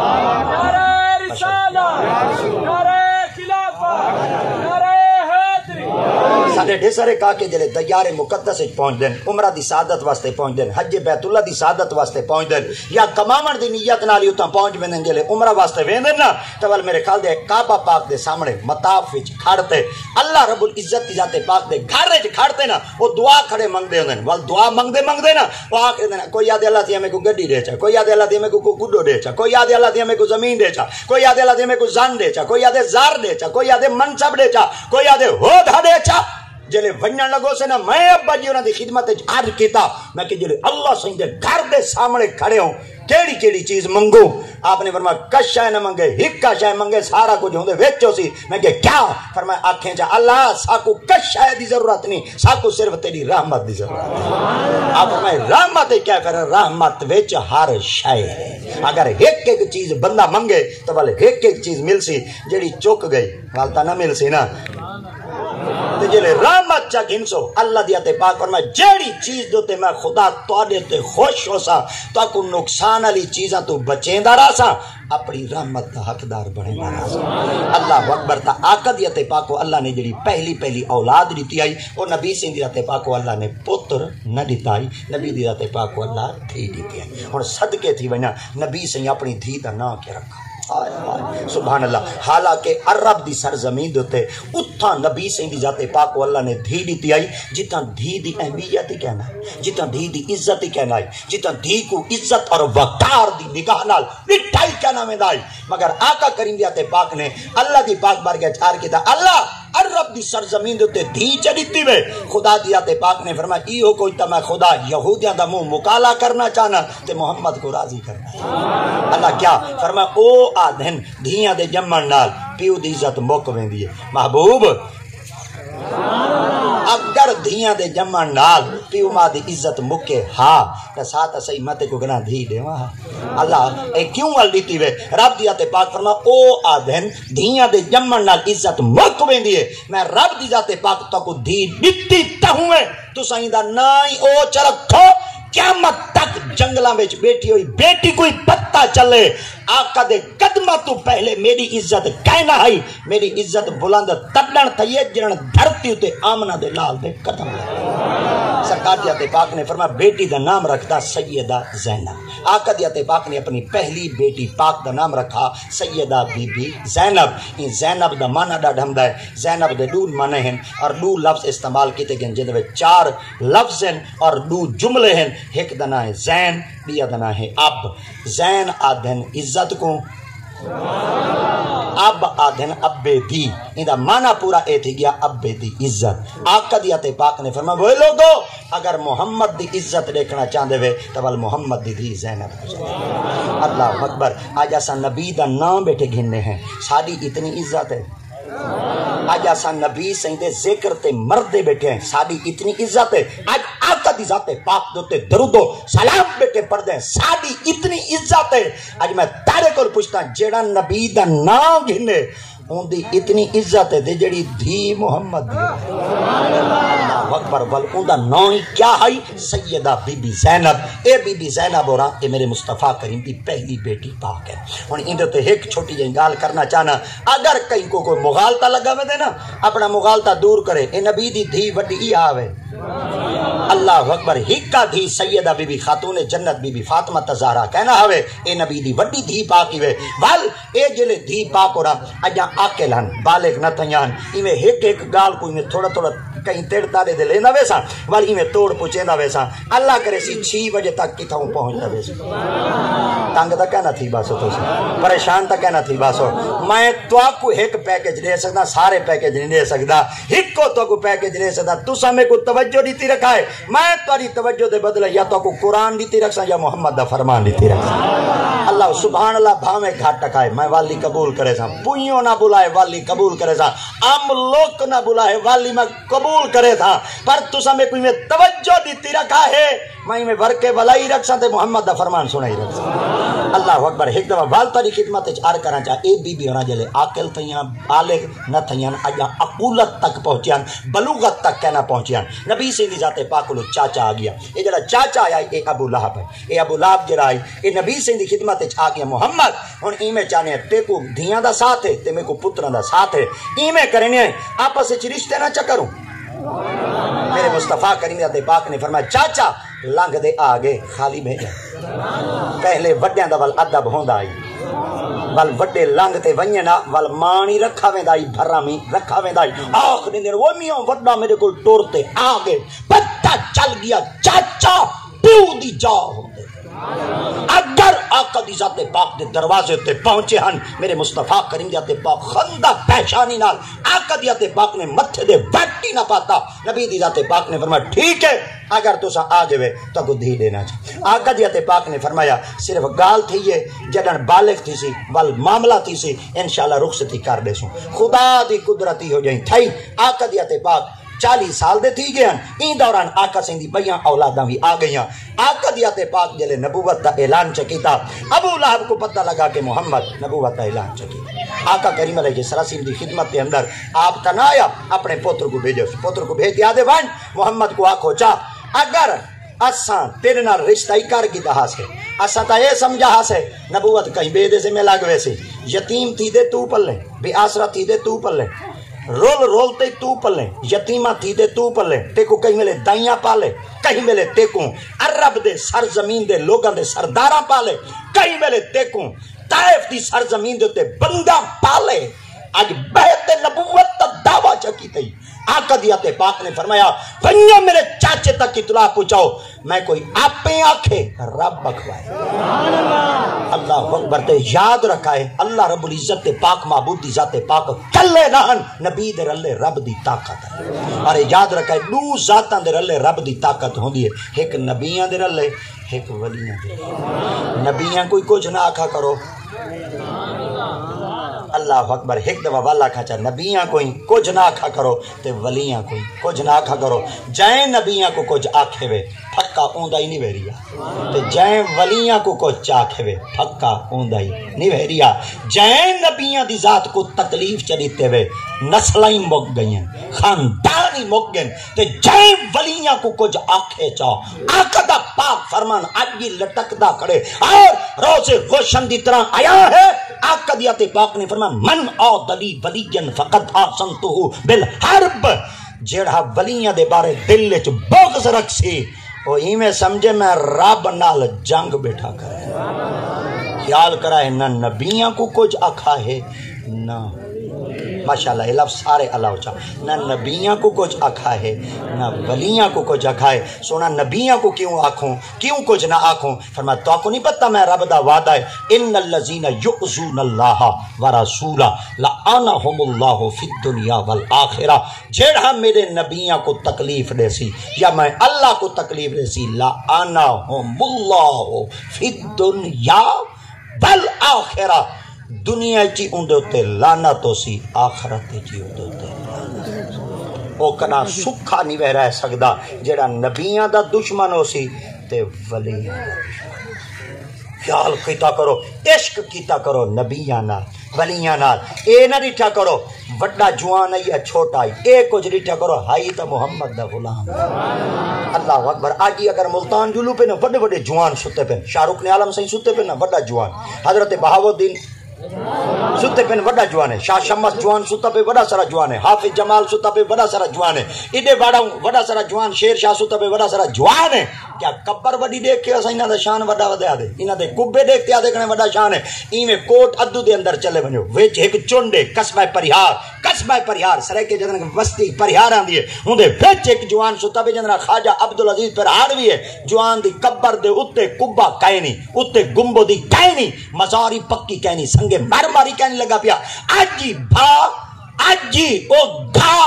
سارے ڈھسرے کا کے جلے دیار مقدس پہنچ دین عمرہ دی سعادت واسطے پہنچ دین حج بیت اللہ دی سعادت واسطے پہنچ دین یا کماون دی نیت نال اتنا پہنچ ویندن جلے عمرہ واسطے ویندن نا تے ول میرے خیال دے کعبہ پاک دے سامنے مطاف وچ کھڑتے اللہ رب العزت دی ذات پاک دے گھر وچ کھڑتے نا او دعا کھڑے منگدے ہوندن ول دعا منگدے نا او آکھدے نا کوئی یاد اللہ تے میں کو گڈی دے چا کوئی یاد اللہ تے میں کو گڈو دے چا کوئی یاد اللہ تے میں کو زمین دے چا کوئی یاد اللہ تے میں کو زان دے چا کوئی یاد زار دے چا کوئی یاد منصب دے چا کوئی یاد عہدہ دے چا جلے ونجن لگو سے نا میں ابا جی انہاں دی خدمت وچ عرض کیتا میں کہ جلے اللہ سائیں دے گھر دے سامنے کھڑے ہوں کیڑی کیڑی چیز منگو آپ نے فرمایا کش شے نہ منگے ہکا شے منگے سارا کچھ ہوندے وچو سی میں کہ کیا فرمایا آنکھیں چا اللہ ساکو کش شے دی ضرورت نہیں ساکو صرف تیری رحمت دی ضرورت ہے آپ فرمایا رحمت کیا کرے رحمت وچ ہر شے اگر ایک ایک چیز بندہ منگے تو والے ایک ایک چیز مل سی جڑی چک گئی والتا نہ مل سی نا جلے رحمت چا گھنسو اللہ دیاتے پاک فرمائے جیڑی چیز دوتے میں خدا توڑے تے خوش ہو سا تو کو نقصان علی چیزاں تو بچیں دا رہا سا اپنی رحمت کا حقدار بڑھیں دا رہا سا اللہ اکبر تا آقا دیاتے پاک کو اللہ نے جڑی پہلی اولاد دیتی آئی اور نبی سے دیاتے پاک کو اللہ نے پتر نہ دیتا آئی نبی دیاتے پاک کو اللہ دھی دیتی آئی اور صدقے تھی وجہ نبی سے اپنی دھی دا نام کے رکھا سبحان اللہ حالانکہ عرب دی سرزمین دوتے اتھا نبی سے دی ذات پاک کو اللہ نے دھی دیتی آئی جتنا دھی دی اہمیت ہی کہنا ہے جتنا دھی دی عزت ہی کہنا ہے جتنا دھی کو عزت اور وقار دی نگاہ نال مٹھائی کہنا میں دائی مگر آقا کریم ذات پاک نے اللہ دی پاک بار کے چار کیتا اللہ عرب دی سرزمین دوتے دھی چڑیتی میں خدا دی ذات پاک نے فرمایا ایہو کوئی تا میں خدا یہودیاں دا منہ مکالا کرنا چاہنا تے محمد کو راضی کرنا اللہ کیا فرمایا او آدھن دھیاں دے جمن نال پیو دی عزت موک ویندی ہے محبوب اگر دھیاں دے جمن نال پیو ماں دی عزت مکے ہاں تا ساتھ اسی مت کو گنا دھی دے وہاں اللہ اے کیوں ول دیتی وے رب دی ذات پاک فرما او آدھن دھیاں دے جمن نال عزت مک ویندی ہے میں رب دی ذات پاک تو کو دھی دتی تہوں تو سائیں دا نائی او چرکھو قیامت تک جنگلاں وچ بیٹھی ہوئی بیٹی کوئی پتہ چلے آقا دے قدمہ تو پہلے میری عزت کہنا ہے میری عزت بلند تڑن تھئیے جنن دھرتی تے آمنہ دے لال دے قدم لے سرکار دیاتے پاک نے فرمایا بیٹی دا نام رکھتا سیدہ زینب آقا دیاتے پاک نے اپنی پہلی بیٹی پاک دا نام رکھا سیدہ بی بی زینب یہ زینب دا معنی ڈا ڈھمدا ہے زینب دے دو معنی ہیں اور دو لفظ استعمال کیتے گئے جن میں 4 لفظ ہیں اور 2 جملے ہیں ایک دنا ہے زین بیا دنا ہے اب زین آدھن عزت کو اب آدھن ابے دی ان دا معنی پورا اے تھی گیا ابے دی عزت آقا دیاتے پاک نے فرمایا وہ لوگو اگر محمد دی عزت دیکھنا چاہتے ہوئے تو بل محمد دی دی زینب ہو جائے اللہ اکبر آج ایسا نبی دا نام بیٹھے گھننے ہیں ساری اتنی عزت ہے آج ایسا نبی سیندے ذکر تے مردے بیٹھے ہیں ساری اتنی عزت ہے آج آقا دی ذات پاک دوتے درود و سلام بیٹھے پڑھ دیں ساری اتنی عزت ہے آج میں تارے کو پوچھتا جیڑا نبی دا نام گھنے ان دی اتنی عزت ہے دے جڑی دھی محمد دی اکبر ول ان دا نام کیا ہے سیدہ بی بی زینب اے بی بی زینب اور اے میرے مصطفیٰ کریم دی پہلی بیٹی پاک ہے ہن اندے تے ایک چھوٹی جہی گال کرنا چاہنا اگر کہیں کو کوئی مغالطہ لگا وے نا اپنا مغالطہ دور کرے اے نبی دی دھی وڈی ہی آوے اللہ اکبر ہکا دھی سیدہ بی بی خاتون جنت بی بی فاطمہ تزہرا کہنا ہوئے اے نبی دی وڈی دھی پاک ہوئے وال اے جلے دھی پاک ہو رہا اجاں آکل ہن بالغ نہ تھیان ایویں ایک گال کوئی میں تھوڑا تھوڑا کہیں تیڑتا دے لینا ویسا والی میں توڑ پوچھے دا ویسا اللہ کرے سی 6 بجے تک کتھا ہوں پہنچتا ویسا تنگ تا کہنا تھی باسو تو سی پریشان تا کہنا تھی باسو میں تو آپ کو ایک پیکج لے سکتا سارے پیکج نہیں لے سکتا ایک کو تو کو پیکج لے سکتا تو سامنے کو توجہ دیتی رکھا ہے میں تاری توجہ دے بدلے یا تو کو قرآن دیتی رکھسا یا محمد دا فرمان دیتی رکھسا اللہ سبحان اللہ بھاویں گھاٹ ٹکائے میں والی قبول کرے سا پوئیوں نہ بلائے والی قبول کرے سا عام لوگ نہ بلائے والی میں قبول کرے تھا پر تو سامنے کوئی میں توجہ دیتی رکھا ہے میں ورکے ولائی رکھسا تے محمد دا فرمان سنائی رکھسا اللہ اکبر ایک دفعہ والتاری خدمت چار کرنا چاہ اے بی بی ہونا جلے آکل تھیاں بالغ نہ تھیاں اجاں عقولت تک پہنچیاں بلوغت تک کہنا پہنچیاں نبی سے دی ذات پاک لو چاچا آ گیا یہ جڑا چاچا آیا اے ابو لہب ہے اے ابو لہب جڑا ہے اے نبی سے دی خدمت آ گیا محمد ہن ایویں چاہنے تے کو دھیاں دا ساتھ ہے تے میں کو پتراں دا ساتھ ہے ایویں کرنے آپس وچ رشتے نہ چکروں میرے مصطفیٰ کریم ذات پاک نے فرمایا چاچا لنگ دے آگے خالی بھیجا پہلے وڈیاں دا ول ادب ہوندا آئی ول وڈے لنگ تے ونجنا ول مانی رکھا ویندا آئی بھرامی رکھا ویندا آئی آخری دن وہ میاں وڈا میرے کول ٹورتے آگے پتہ چل گیا چاچا پیو دی جا ہوندے اگر آقا دی ذات پاک دے دروازے تے پہنچے ہن میرے مصطفیٰ کریم ذات پاک خندہ پہچانی نال آقا دی ذات پاک نے متھے دے بیٹی نہ پاتا نبی دی ذات پاک نے فرمایا ٹھیک ہے اگر تو سا آگے وے تو کو دھی دینا چاہیے آقا دی ذات پاک نے فرمایا صرف گال تھی یہ جدن بالغ تھی سی ول معاملہ تھی سی انشاءاللہ رخصتی کر دے سوں خدا دی قدرتی ہو جائیں تھئی آقا دی ذات پاک 40 سال دے تھی گئے ہیں این دوران آقا سندھی بیاں اولاداں بھی آ گئی ہیں آقا دیات پاک جلے نبوت دا اعلان چکیتا ابو لہب کو پتہ لگا کہ محمد نبوت دا اعلان چکیتا آقا کریم علیہ السلام دی خدمت کے اندر آپ تنایا اپنے پتر کو بھیجو پتر کو بھیج دیا دے وان محمد کو آنکھو چاہ اگر اساں تیرے نال رشتہ ہی کر گی دہا سے اساں تا یہ سمجھا سے نبوت کہیں بے دے سے میں لگ ویسے یتیم تھی دے تو پلے بے آسرا تھی دے تو پلے رول رولتے تو پلے یتیمہ تھی دے تو پلے تے کو کہیں ملے دائیاں پالے کہیں ملے تے کو عرب دے سرزمین دے لوگاں دے سرداراں پالے کہیں ملے تے کو طائف دی سرزمین دے تے بندہ پالے آج بہت نبوت تا دعویٰ چکی تھی آقا دیات پاک نے فرمایا بنیا میرے چاچے تک اطلاع پہنچاؤ میں کوئی آپیں آنکھے رب بکھوائے اللہ اکبر تے یاد رکھا ہے اللہ رب العزت پاک معبود دی ذات پاک کلے نہن نبی دے رلے رب دی طاقت ہے اور یاد رکھا ہے دو ذاتاں دے رلے رب دی طاقت ہوندی ہے ایک نبیاں دے رلے ایک ولیاں دے رلے نبیاں کوئی کچھ نہ آکھا کرو اللہ اکبر ایک دفعہ والا کھاچا نبیاں کوئی کچھ نہ آکھا کرو تے ولیاں کوئی کچھ نہ آکھا کرو جائیں نبیاں کو کچھ آکھے وے پھکا اوندا ہی نہیں ویریا تے جائیں ولیاں کو کچھ آکھے وے پھکا اوندا ہی نہیں ویریا جائیں نبیاں دی ذات کو تکلیف چلیتے وے نسلیں مک گئی ہیں خاندان ہی مک گئے تے جائیں ولیاں کو کچھ آکھے چاہو آقا دا پاک فرمان آج بھی لٹکدا کھڑے اور روز روشن دی طرح آیا ہے آقا دیات پاک نے فرمان من آدلی ولیجن فقط آسنتو بالحرب جیڑا ولیاں دے بارے دل وچ بغض رکھ سی او ایویں سمجھے میں رب نال جنگ بیٹھا کرے خیال کرائے نہ نبیاں کو کچھ آکھا ہے نہ ماشاءاللہ یہ لفظ سارے اللہ چاہ نہ نبیاں کو کچھ آکھا ہے نہ ولیاں کو کچھ آکھا ہے سونا نبیاں کو کیوں آکھوں کیوں کچھ نہ آکھوں فرمایا تو آپ کو نہیں پتہ میں رب دا وعدہ ہے ان الذین یؤذون اللہ ورسولہ لعنہم اللہ فی الدنیا والآخرہ جیڑا میرے نبیاں کو تکلیف دے سی یا میں اللہ کو تکلیف دے سی لعنہم اللہ فی الدنیا والآخرہ دنیا چی اندے ہوتے لعنت ہو سی آخرت چی اندے ہوتے لعنت او کنا سکھا نہیں بہ رہ سکدا جیڑا نبیاں دا دشمن ہو سی تے ولیاں دا خیال کیتا کرو عشق کیتا کرو نبیاں نال ولیاں نال اے نہ ڈٹھا کرو وڈا جوان ہے یا چھوٹا ہے، اے کچھ ڈٹھا کرو ہائی تا محمد دا غلام۔ اللہ اکبر۔ آج اگر ملتان جلو پہ نا بڑے بڑے جوان ستے پہ، شاہ رخ نے عالم صحیح ستے پہ نا بڑا جوان، حضرت بہاؤالدین ستے پہ وڈا جوان ہے، شاہ شمس جوان ستا پہ وڈا سارا جوان ہے، حافظ جمال ستا پہ وڈا سارا جوان ہے، ایڈے وڈا سارا جوان شیر شاہ ستا پہ وڈا سارا جوان ہے۔ کیا قبر وڈی دیکھ کے اساں انہاں دا شان وڈا ودیا دے، انہاں دے کبے دیکھ کے آدے کنے وڈا شان ہے۔ ایویں کوٹ ادو دے اندر چلے ونجو وچ ایک چونڈے قصبہ پرہار سرائکے جدن بستی پرہار آندی ہے، اون دے وچ ایک جوان ستا پہ جنرا خواجہ عبدالعزیز پرہار بھی ہے۔ جوان دی قبر دے اوتے کبا کائے نہیں، اوتے گنبد دی کائے نہیں، مزاری پکی کائے نہیں، سنگے مرماری کہنے لگا پیا اجی بھا اجی او گھا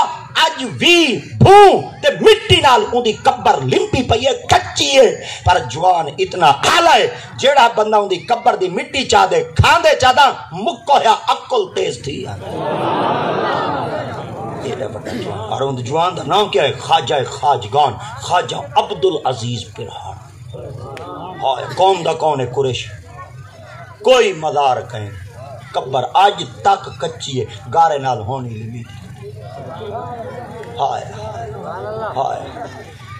اج وی بھوں تے مٹی نال اون دی قبر لمپی پئی ہے، کچی ہے، پر جوان اتنا اعلی ہے جیڑا بندہ اون دی قبر دی مٹی چا دے کھاندے چادا مکو ہے عقل تیز تھی۔ اور اون جوان دا نام کیا ہے؟ خواجہ خواجگان خواجہ عبدالعزیز پرہار۔ ہائے قوم دا کون ہے؟ قریش۔ کوئی مزار کہیں قبر آج تک کچی ہے، گارے نال ہونی لگی۔ ہائے ہائے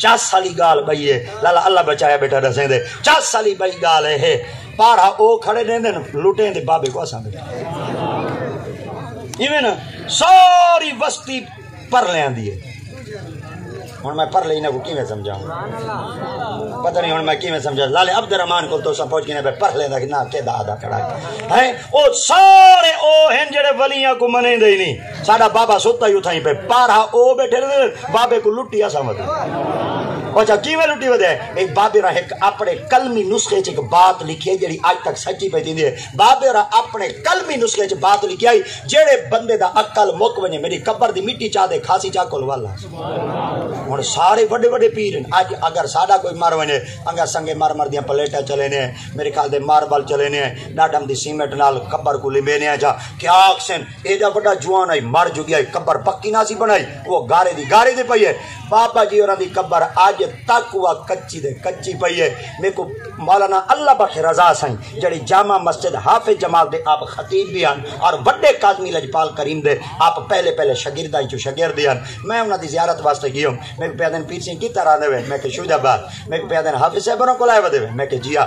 40 سالی گال بھئی ہے، لالا اللہ بچایا بیٹا رسیں دے، 40 سالی بھئی گال ہے، پارا او کھڑے دیں دیں لوٹیں دے بابے کو آسان بیٹا۔ یہ میں نا ساری وستی پر لے آن دیئے، ہون میں پر لے انہاں کو کی میں سمجھاؤں، پتہ نہیں ہون میں کی میں سمجھاؤں۔ لالے عبدالرحمان کو تو سب پہنچ گئے پہ پر لے دا کہ نا کہ دا کھڑا ہے، او سارے او ہیں جڑے ولیاں کو منیں دے نہیں، ساڑا بابا سوتا ہی اتھائیں پہ پارا او بیٹھے رہے بابے کو لٹی آسا مدد۔ اچھا کی میں لٹی ودے ایک بابے رہا ایک اپنے کلمی نسخے چ ایک بات لکھی ہے جڑی آج تک سچی پہ دی ہے۔ بابے رہا اپنے کلمی نسخے چ بات لکھی آئی جڑے بندے دا عقل مک ونجے میری قبر دی مٹی چاہ دے کھاسی چاہ کول والا۔ اور سارے بڑے بڑے پیر ہیں، آج اگر ساڈا کوئی مر ونجے انگا سنگے مر دیاں پلیٹا چلے نے، میرے خیال دے ماربل چلے نے، ڈاڈم دی سیمنٹ نال قبر کو لمبے نے جا کیا آکسن ایڈا بڑا جوان آئی مر جو گیا قبر پکی نہ سی بنائی وہ گارے دی پئی ہے۔ بابا جی اور دی قبر آج تک وہ کچی پئی ہے۔ میرے کو مولانا اللہ بخش رضا سائیں جڑی جامع مسجد حافظ جمال دے آپ خطیب بھی ہیں اور بڑے کاظمی لجپال کریم دے آپ پہلے شاگرداں چوں شاگرد ہیں۔ میں انہاں دی زیارت واسطے گیا ہوں، میں کو پیادن پیر سنگھ کی طرح دے میں کہ شوجہ بات میں کو پیادن حافظ صاحبوں کو لائے ودے میں کہ جیا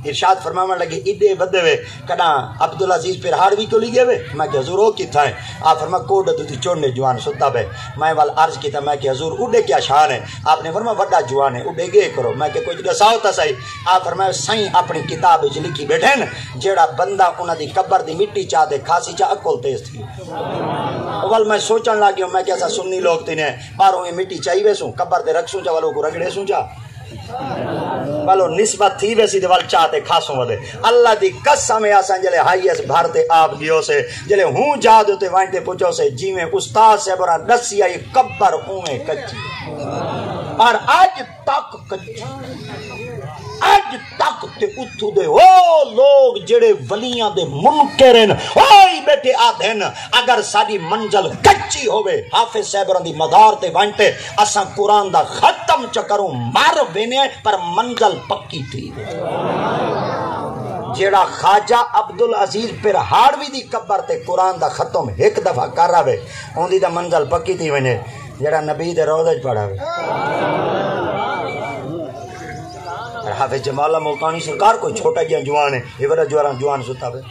ارشاد فرماون لگے ایڈے ودے وے کنا عبدالعزیز پرہار بھی تو لی گئے میں کہ حضور او کیتھا ہے؟ آپ فرما کوڈ دی چوڑنے جوان ستا بے میں وال عرض کیتا میں کہ حضور اڈے کیا شان ہے؟ آپ نے فرما وڈا جوان ہے اڈے گئے کرو میں کہ کچھ دساؤ تا صحیح۔ آپ فرمایا سائیں اپنی کتاب وچ لکھی بیٹھے ن جیڑا بندہ انہاں دی قبر دی مٹی چا دے کھاسی چا عقل تیز تھی۔ اول میں سوچن لگی ہوں میں کہ ایسا سنی لوگ تینے پاروں میں مٹی چاہی ویسوں قبر دے رکھسوں چا والوں کو رگڑے سوں چا والو نسبت تھی ویسی دے وال چاہتے کھاسوں ودے اللہ دی قسم آسان جلے ہائی اس بھارتے آپ گیو سے جلے ہوں جا دوتے وائنٹے پوچھو سے جی میں استاد سے برا نسی آئی قبر ہوں میں کچی اور آج تک کچی اج تک تے اتھو دے او لوگ جڑے ولیاں دے منکرن اوئی بیٹھے آدھن اگر ساری منزل کچی ہوئے حافظ صاحبران دی مدار تے وانٹے اساں قرآن دا ختم چکروں مار وینے پر منزل پکی تھی۔ جیڑا خواجہ عبدالعزیز پرہاڑوی دی قبر تے قرآن دا ختم ایک دفعہ کر رہے ان دی دا منزل پکی تھی وینے جیڑا نبی دے روضہ پڑھا ہوئے۔ حافظ جمالہ ملتانی سرکار کوئی چھوٹا گیا جوان ہے یہ بڑا جوان ستا ہے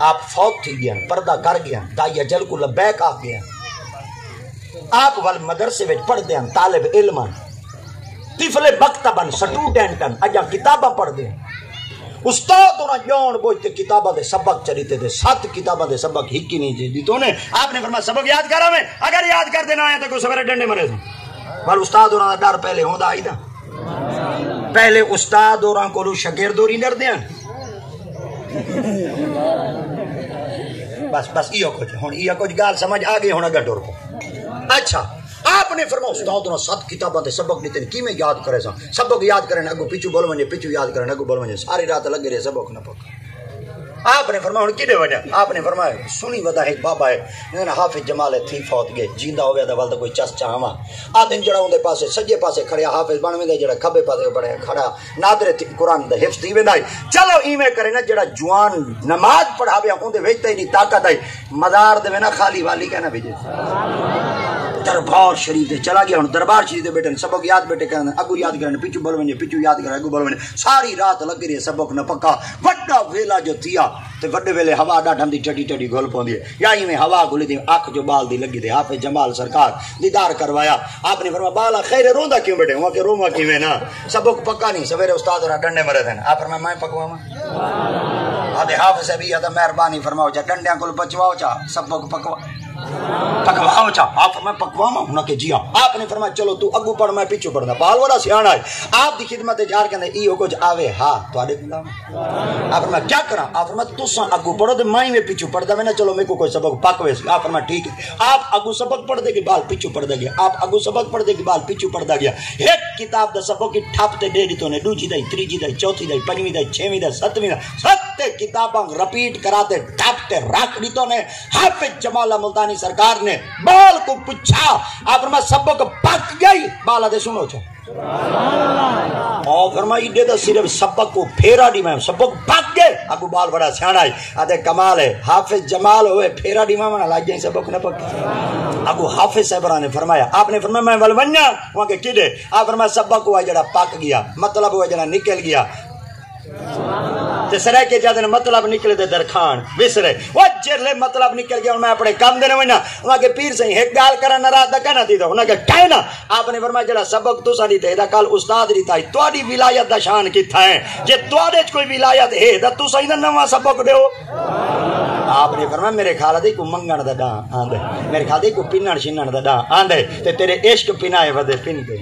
آپ فوت تھی گیا پردہ کر گیا دائیا جل کو لبیک آ گیا آپ وال مدرسے وچ پڑھ دیں طالب علمان طفل مکتبن سٹوڈنٹن اجا کتابہ پڑھ دیں استاد انہاں جون بوجھتے کتابہ دے سبق چریتے دے 7 کتابہ دے سبق ہی کی نہیں دی تو نے آپ نے فرمایا سبق یاد کرا میں اگر یاد کر دینا ہے تو کوئی سویرے ڈنڈے مرے وال استاد انہاں ڈر پہلے ہوندا آئی دا پہلے استاد اور کو شاگردوری ڈر دیں بس یہ کچھ ہوں یہ کچھ گال سمجھ آ گئی ہونا گڈور کو۔ اچھا آپ نے فرمایا استاد اور 7 کتاباں تے سبق دیتے کی میں یاد کرے سا سبق یاد کریں اگو پیچھو بول ونجے پیچھو یاد کریں اگو بول ونجے ساری رات لگے رہے سبق نہ پکا آپ نے فرمایا ہن کدے ونیا؟ آپ نے فرمایا سنی ودا ایک بابا ہے حافظ جمال تھی فوت گئے جیندا ہویا تے ول کوئی چس چاواں آدن جڑا اون دے پاسے سجے پاسے کھڑیا حافظ بن ویندا جڑا کھبے پاسے بڑے کھڑا نادر قرآن دا حفظ دی ویندا چلو ایویں کرے نا جڑا جوان نماز پڑھاوے اون دے وچ تے نہیں طاقت آئی مدار دے نا خالی والی کہنا بھیجے دربار شریف دے چلا گیا ہن دربار شریف دے بیٹھے سبق یاد بیٹھے کرن اگو یاد کرن پیچھے بولونے پیچھے یاد کرن اگو بولونے ساری رات لگ رہی ہے سبق نہ پکا وڈا ویلا جو تھیا تے وڈے ویلے ہوا ڈاڈھم دی ٹڈی ٹڈی گل پوندی ہے یا ایویں ہوا گلی دی اکھ جو بال دی لگی تے حافظ جمال سرکار دیدار کروایا آپ نے فرمایا بالا خیر روندا کیوں بیٹھے ہوں کہ روما کیویں نا سبق پکا نہیں سویرے استاد را ڈنڈے مرے تھے آپ فرمایا میں پکواواں آدھے حافظ بھی آدھا مہربانی فرماؤ چا ڈنڈیاں کول بچواؤ چا سبق پکواؤ چا آپ فرمایا پکواواں انہاں کہ جی آپ نے فرمایا چلو تو اگو پڑھ میں پیچھے پڑھنا بال والا سیاںا ہے آپ دی خدمت جار کہندے ایو کچھ آوے ہاں تواڈے غلام آپ فرمایا کیا کراں آپ فرمایا تساں اگو پڑھو تے میں پیچھے پڑھدا میں نا چلو میرے کو کوئی سبق پک ویس آپ فرمایا ٹھیک ہے آپ اگو سبق پڑھ دے کہ بال پیچھے پڑھدا گیا آپ اگو سبق پڑھ دے کہ بال پیچھے پڑھدا گیا ایک کتاب دا سبق کی ٹھپ تے دے دتو نے دوجی دا تیجی دا چوتھی دا پنجویں دا چھویں دا ستویں دا ستے کتاباں رپیٹ کراتے ٹھپ تے رکھ دتو نے حافظ جمال ملتانی سرکار نے بال کو پوچھا آپ فرمایا سبق پک گئی بالا دے سنو چھا اور فرمائی دے دا صرف سبق کو پھیرا دی میں سبق پک گئے اگو بال بڑا سیاںا ہے آدھے کمال ہے حافظ جمال ہوئے پھیرا دی میں لاج جائیں سبق نہ پک اگو حافظ صاحبران نے فرمایا آپ نے فرمایا میں ولونیا وہاں کے کدے آپ فرمایا سبق ہوا جڑا پک گیا مطلب ہوا جڑا نکل گیا تے سرے کے جادن مطلب نکلے دے درخان وسرے وہ جرلے مطلب نکل گیا میں اپنے کام دینے وینا وہاں کے پیر سے ایک گال کرن ناراض دا کہنا تھی تو انہاں کے کہنا آپ نے فرمایا جڑا سبق تو ساری تے دا کال استاد دیتا ہے تواڈی ولایت دا شان کتھا ہے جے تواڈے کوئی ولایت ہے تے تو سہی نواں سبق دیو آپ نے فرمایا میرے خیال دی کو منگن دا ڈاں آندے میرے خیال دی کو پینن شینن دا ڈاں آندے تے تیرے عشق پینائے ودے پین دے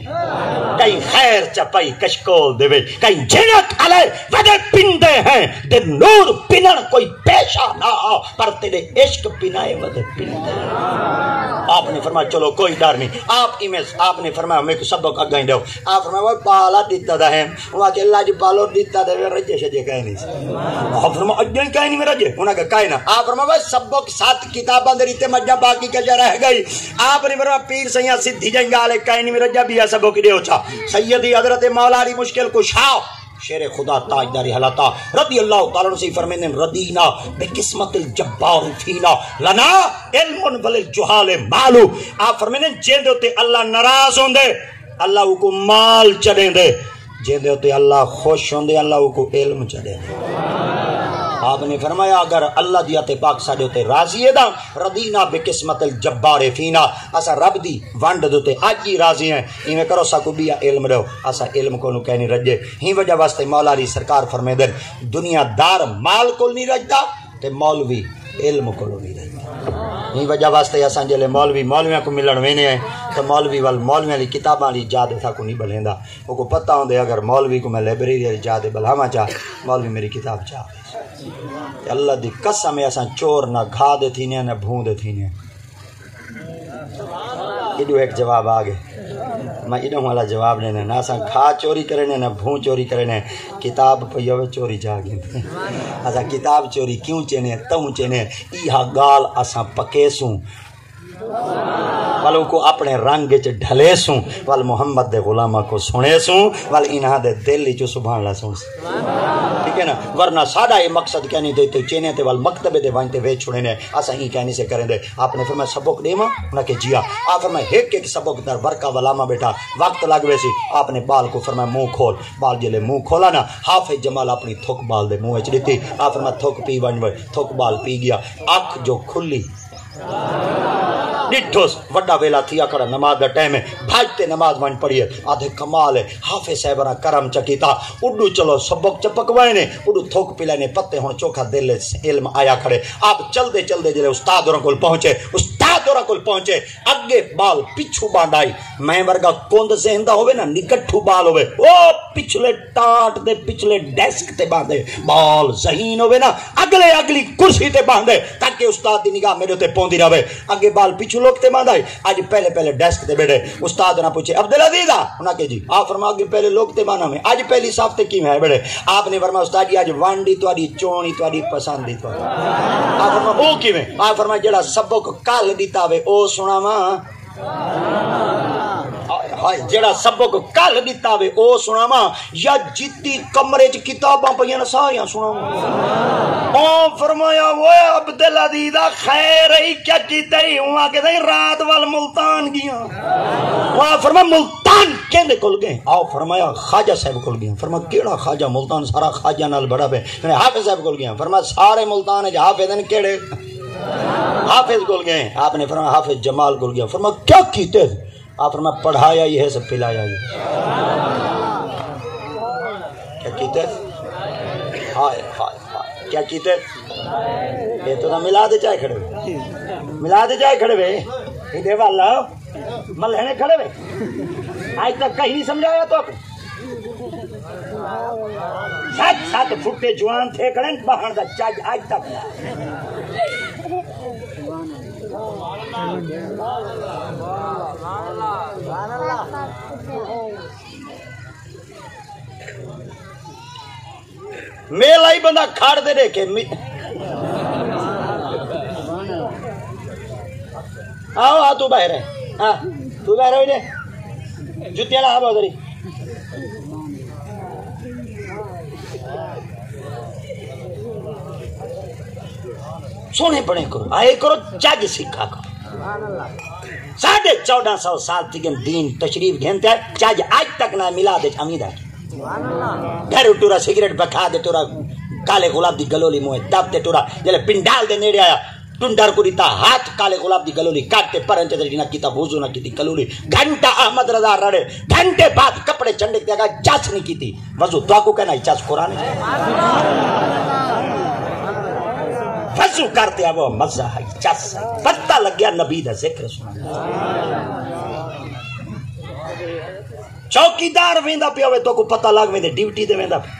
کہیں خیر چپائی کشکول دے کہیں جنت علی ودے پین دے ہیں دے نور پینن کوئی پیشہ نہ آ پر تیرے عشق پینائے ودے پین دے آپ نے فرمایا چلو کوئی ڈر نہیں آپ نے فرمایا میں کو سبق اگائیں دو آپ فرمایا وہ بالا دیتا دا ہے وہاں کہ اللہ جی بالو دیتا دے رجے شجے کہیں نہیں آپ فرمایا اگائیں کہیں نہیں میں رجے انہاں کہ کہیں نا آپ فرمایا سبق 7 کتاباں دے ریتے مجھا باقی کجا رہ گئی آپ نے فرمایا پیر سیاں سدھی جنگالے کہیں نہیں میں رجا بھی سبق دے اچھا سیدی حضرت مولا علی مشکل کشا شیر خدا تاجدار حلاتا رضی اللہ تعالیٰ سے فرمینے ردینا بقسمت الجبار فینا لنا علم وللجہال مالو آپ فرمینے جیندے ہوتے اللہ ناراض ہوں دے اللہ کو مال چڑھیں دے جیندے ہوتے اللہ خوش ہوں دے اللہ کو علم چڑھیں دے آپ نے فرمایا اگر اللہ دیا تے پاک ساڑے ہوتے راضی ہے دا ردینا بقسمت الجبار فینا اسا رب دی وانڈ دوتے آج ہی راضی ہیں ہمیں کرو سا کو بیا علم رہو اسا علم کو نو کہنی رجے ہی وجہ واسطے مولا علی سرکار فرمے دن دنیا دار مال کو نہیں رجدا تے مولوی علم کو نہیں رجدا ہی وجہ واسطے اسا جلے مولویاں کو ملن وینے ہیں تو مولویاں لی کتاباں لی جا دے تھا کو نہیں بلیندا وہ کو پتہ ہوں دے اگر مولوی کو میں لائبریری جا دے بلہاما چاہ مولوی میری کتاب چاہ اللہ دی قسم ایسا چور نہ گھا دے تھی نہ بھون دے تھی ایڈو ایک جواب آگے میں ایڈو والا جواب لینے نہ اسا گھا چوری کرنے نہ بھون چوری کرنے کتاب پیوے چوری جا گئے اسا کتاب چوری کیوں چینے توں چینے ایہا گال اسا پکے سوں والوں کو اپنے رنگ چ ڈھلے سوں وال محمد دے غلامہ کو سنے سوں وال انہاں دے دل چ سبحان اللہ سوں ٹھیک ہے نا ورنہ ساڈا یہ مقصد کہنی دے تے چینے تے وال مکتبے دے وانتے وے چھڑے نے اسا ہی کہنی سے کریں دے آپ نے فرمایا سبق دیواں انہاں کہ جیا آپ فرمایا ایک سبق در برکا ولاما بیٹا وقت لگ وے سی آپ نے بال کو فرمایا منہ کھول بال جلے منہ کھولا نا حافظ جمال اپنی تھوک بال دے منہ وچ دتی آپ فرمایا تھوک پی ون تھوک بال پی گیا اکھ جو کھلی ڈٹھوس وڈا ویلا تھیا کھڑا نماز دا ٹائم ہے بھاجتے نماز ون پڑھیے آدھے کمال ہے حافظ صاحبہ کرم چکیتا اڈو چلو سبق چپکوائے نے اڈو تھوک پلے نے پتے ہون چوکھا دل علم آیا کھڑے آپ چل دے جلے استاد اور کول پہنچے اگے بال پچھو بانڈائی میں ورگا کوند زہندہ ہوئے نا نکٹھو بال ہوئے او پچھلے ٹاٹ دے پچھلے ڈیسک تے باندھے بال ذہین ہوئے نا اگلی کرسی تے باندھے تاکہ استاد دی نگاہ میرے تے پوندی رہے اگے بال پچھو پیچھو لوگ تے ماندائی آج پہلے پہلے ڈیسک تے بیٹھے استاد نہ پوچھے عبدالعزیز انہاں کہ جی آپ فرما کہ پہلے لوگ تے مانا میں آج پہلی صاف تے کی میں بیٹھے آپ نے فرما استاد جی آج وانڈی تواری چونی تواری پسندی تواری آپ فرما او کی میں آپ فرما جڑا سبق کال دیتا ہوئے او سنا ماں جڑا سبق کل دیتا وے او سناواں یا جتی کمرے چ کتاباں پیاں ساریاں سناواں او فرمایا وہ عبدالعزیز خیر ہی کیا کیتے ہی ہوا کہ رات وال ملتان گیاں وہ فرما ملتان کیندے کول گئے آؤ فرمایا خواجہ صاحب کول گیا فرما کیڑا خواجہ ملتان سارا خواجہ نال بڑا پہ میں حافظ صاحب کول گیا فرما سارے ملتان ہے حافظ نے کیڑے حافظ کول گئے آپ نے فرمایا حافظ جمال کول گیا فرما کیا کیتے آپ فرما پڑھایا ہی ہے سب پلایا ہی کیا کیتے ہائے ہائے ہائے کیا کیتے یہ تو نہ ملا دے چاہے کھڑے ہوئے ملا دے چاہے کھڑے ہوئے یہ دے والا ملہنے کھڑے ہوئے آج تک کہیں نہیں سمجھایا تو ساتھ ساتھ پھٹے جوان تھے کھڑے بہن دا چاج آج تک میلا ہی بندہ کھاڑ دے دیکھے آؤ تو باہر ہے تو باہر ہوئی دے جتیاں لہا بہت دری سونے پڑے کرو آئے کرو چاج سکھا کرو 1450 سال تک دین تشریف گھنتے ہیں چاج آج تک نہ ملا دے امید ہے گھر ٹورا سگریٹ بکھا دے ٹورا کالے گلاب دی گلولی موئے دب دے ٹورا جلے پنڈال دے نیڑے آیا ٹنڈر کو دیتا ہاتھ کالے گلاب دی گلولی کاٹتے پرنچے در جنہ کیتا بوزو نہ کیتی گلولی گھنٹا احمد رضا رڑے گھنٹے بعد کپڑے چنڈے دیا گا چاس نہیں کیتی وضو تو کو کہنا چاس قرآن ہے وضو کرتے ہیں وہ مزہ ہے چاس پتہ لگ گیا نبی دا ذکر سنا چوکیدار ویندا پیا ہوئے تو کو پتہ لگ ویندے ڈیوٹی دے ویندا پہ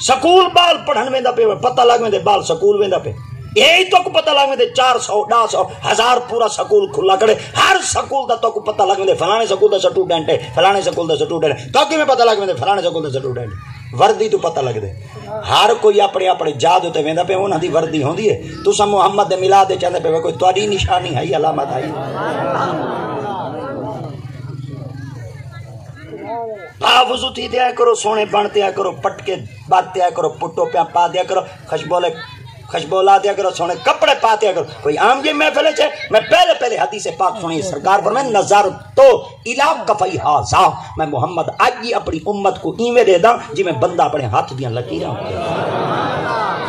سکول بال پڑھن ویندا پیا ہوئے پتہ لگ ویندے بال سکول ویندا پہ یہی تو کو پتہ لگ ویندے 400 100 1000 پورا سکول کھلا کرے ہر سکول دا تو کو پتہ لگ ویندے فلانے سکول دا سٹوڈنٹ ہے فلانے سکول دا سٹوڈنٹ ہے تو کی میں پتہ لگ ویندے فلانے سکول دا سٹوڈنٹ وردی تو پتہ لگ دے ہر کوئی اپنے اپنے جاد تے ویندا پہ انہاں دی وردی ہوندی ہے تساں محمد دے میلاد دے چاندے پہ کوئی تہاڈی نشانی ہے علامت ہے وضو تھی دیا کرو سونے بن دیا کرو پٹکے بات دیا کرو پٹو پیا پا دیا کرو خوشبولا دیا کرو سونے کپڑے پا دیا کرو کوئی عام یہ محفل ہے میں پہلے حدیث پاک سنی سرکار پر میں نظر تو الہ کفی ہاذا میں محمد آج ہی اپنی امت کو ایویں دے دا جی میں بندہ اپنے ہاتھ دیاں لکیراں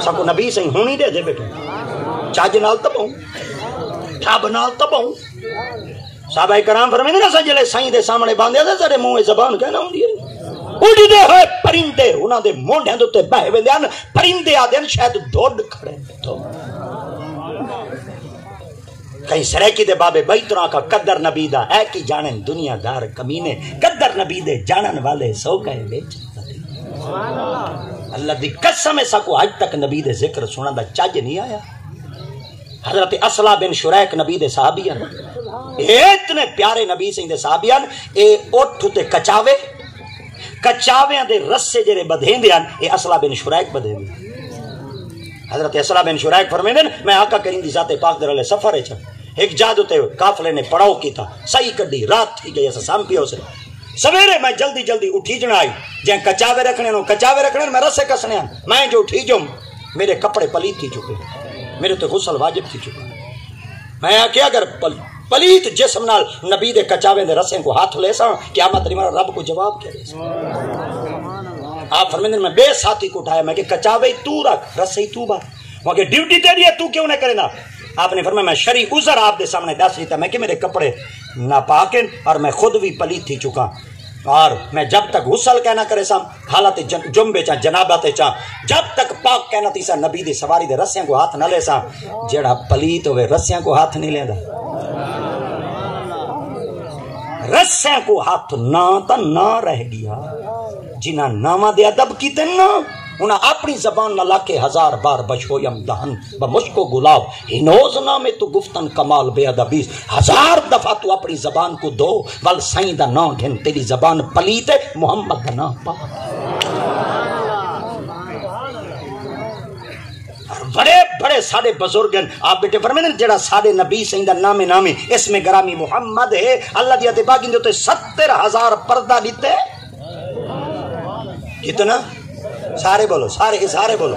سکو نبی سے ہونی دے دے بیٹے چاج نال تبوں ٹھاب نال تبوں صحابہ کرام فرمائیں نا سجلے سائیں دے سامنے باندھے دے سارے منہ زبان کہنا ہوندی ہے اڑی دے ہوئے پرندے انہاں دے مونڈیاں دے تے بہے ویندے ہن پرندے آدے شاید ڈھڈ کھڑے تو کہیں سریکی دے بابے بیتراں کا قدر نبی دا ہے کی جانن دنیا دار کمینے قدر نبی دے جانن والے سو کہے بیچ اللہ دی قسم سکو آج تک نبی دے ذکر سنا دا چاج نہیں آیا حضرت اصلا بن شریک نبی دے صحابیان اتنے پیارے نبی سے صحابیان اے اٹھ تے کچاویاں دے رسے جڑے بدھین دیاں اے اصلا بن شریک بدھین دیاں حضرت اصلا بن شریک فرمیندے میں آقا کریم دی ذات پاک در علیہ سفر ہے ایک جادو تے قافلے نے پڑاؤ کیتا صحیح کڈی رات تھی گئی ایسا سام پیو سے سویرے میں جلدی اٹھی جنا آئی جہاں کچاوے رکھنے میں رسے کسنے میں جو اٹھی جو میرے کپڑے پلیت تھی چکے میرے تو غسل واجب تھی چکا میں کیا اگر پلیت جسم نال نبی دے کچاوے دے رسیں کو ہاتھ لے سا قیامت نہیں رب کو جواب کیا دے سا آپ فرمیندے میں بے ساتھی کو اٹھایا میں کہ کچاوے تو رکھ رسے تو بات وہاں کہ ڈیوٹی تیری ہے تو کیوں نہ کرے نا آپ نے فرمایا میں شرعی عذر آپ دے سامنے دس لیتا میں کہ میرے کپڑے ناپاکن اور میں خود بھی پلیت تھی چکا اور میں جب تک غسل کہنا کرے سا حالت جنبے چاہ جنابت چاہ جب تک پاک کہنا تھی سا نبی دی سواری دے رسیاں کو ہاتھ نہ لے سا جڑا پلیت ہوئے رسیاں کو ہاتھ نہیں لے دا رسیاں کو ہاتھ نہ تا نہ رہ گیا جنہ نامہ دے ادب کی تے نہ انہاں اپنی زبان نہ لاکے 1000 بار بشویم دہن بمشک و گلاب ہنوز نامے تو گفتن کمال بے ادبی 1000 دفعہ تو اپنی زبان کو دو ول سائیں دا نام گھن تیری زبان پلیت محمد دا نام پاک بڑے بڑے سارے بزرگ ہیں آپ بیٹے فرمائیں جڑا سارے نبی سائیں دا نام نامی اس میں گرامی محمد ہے اللہ دی اتباع کی جو 70,000 پردہ دیتے کتنا سارے بولو سارے بولو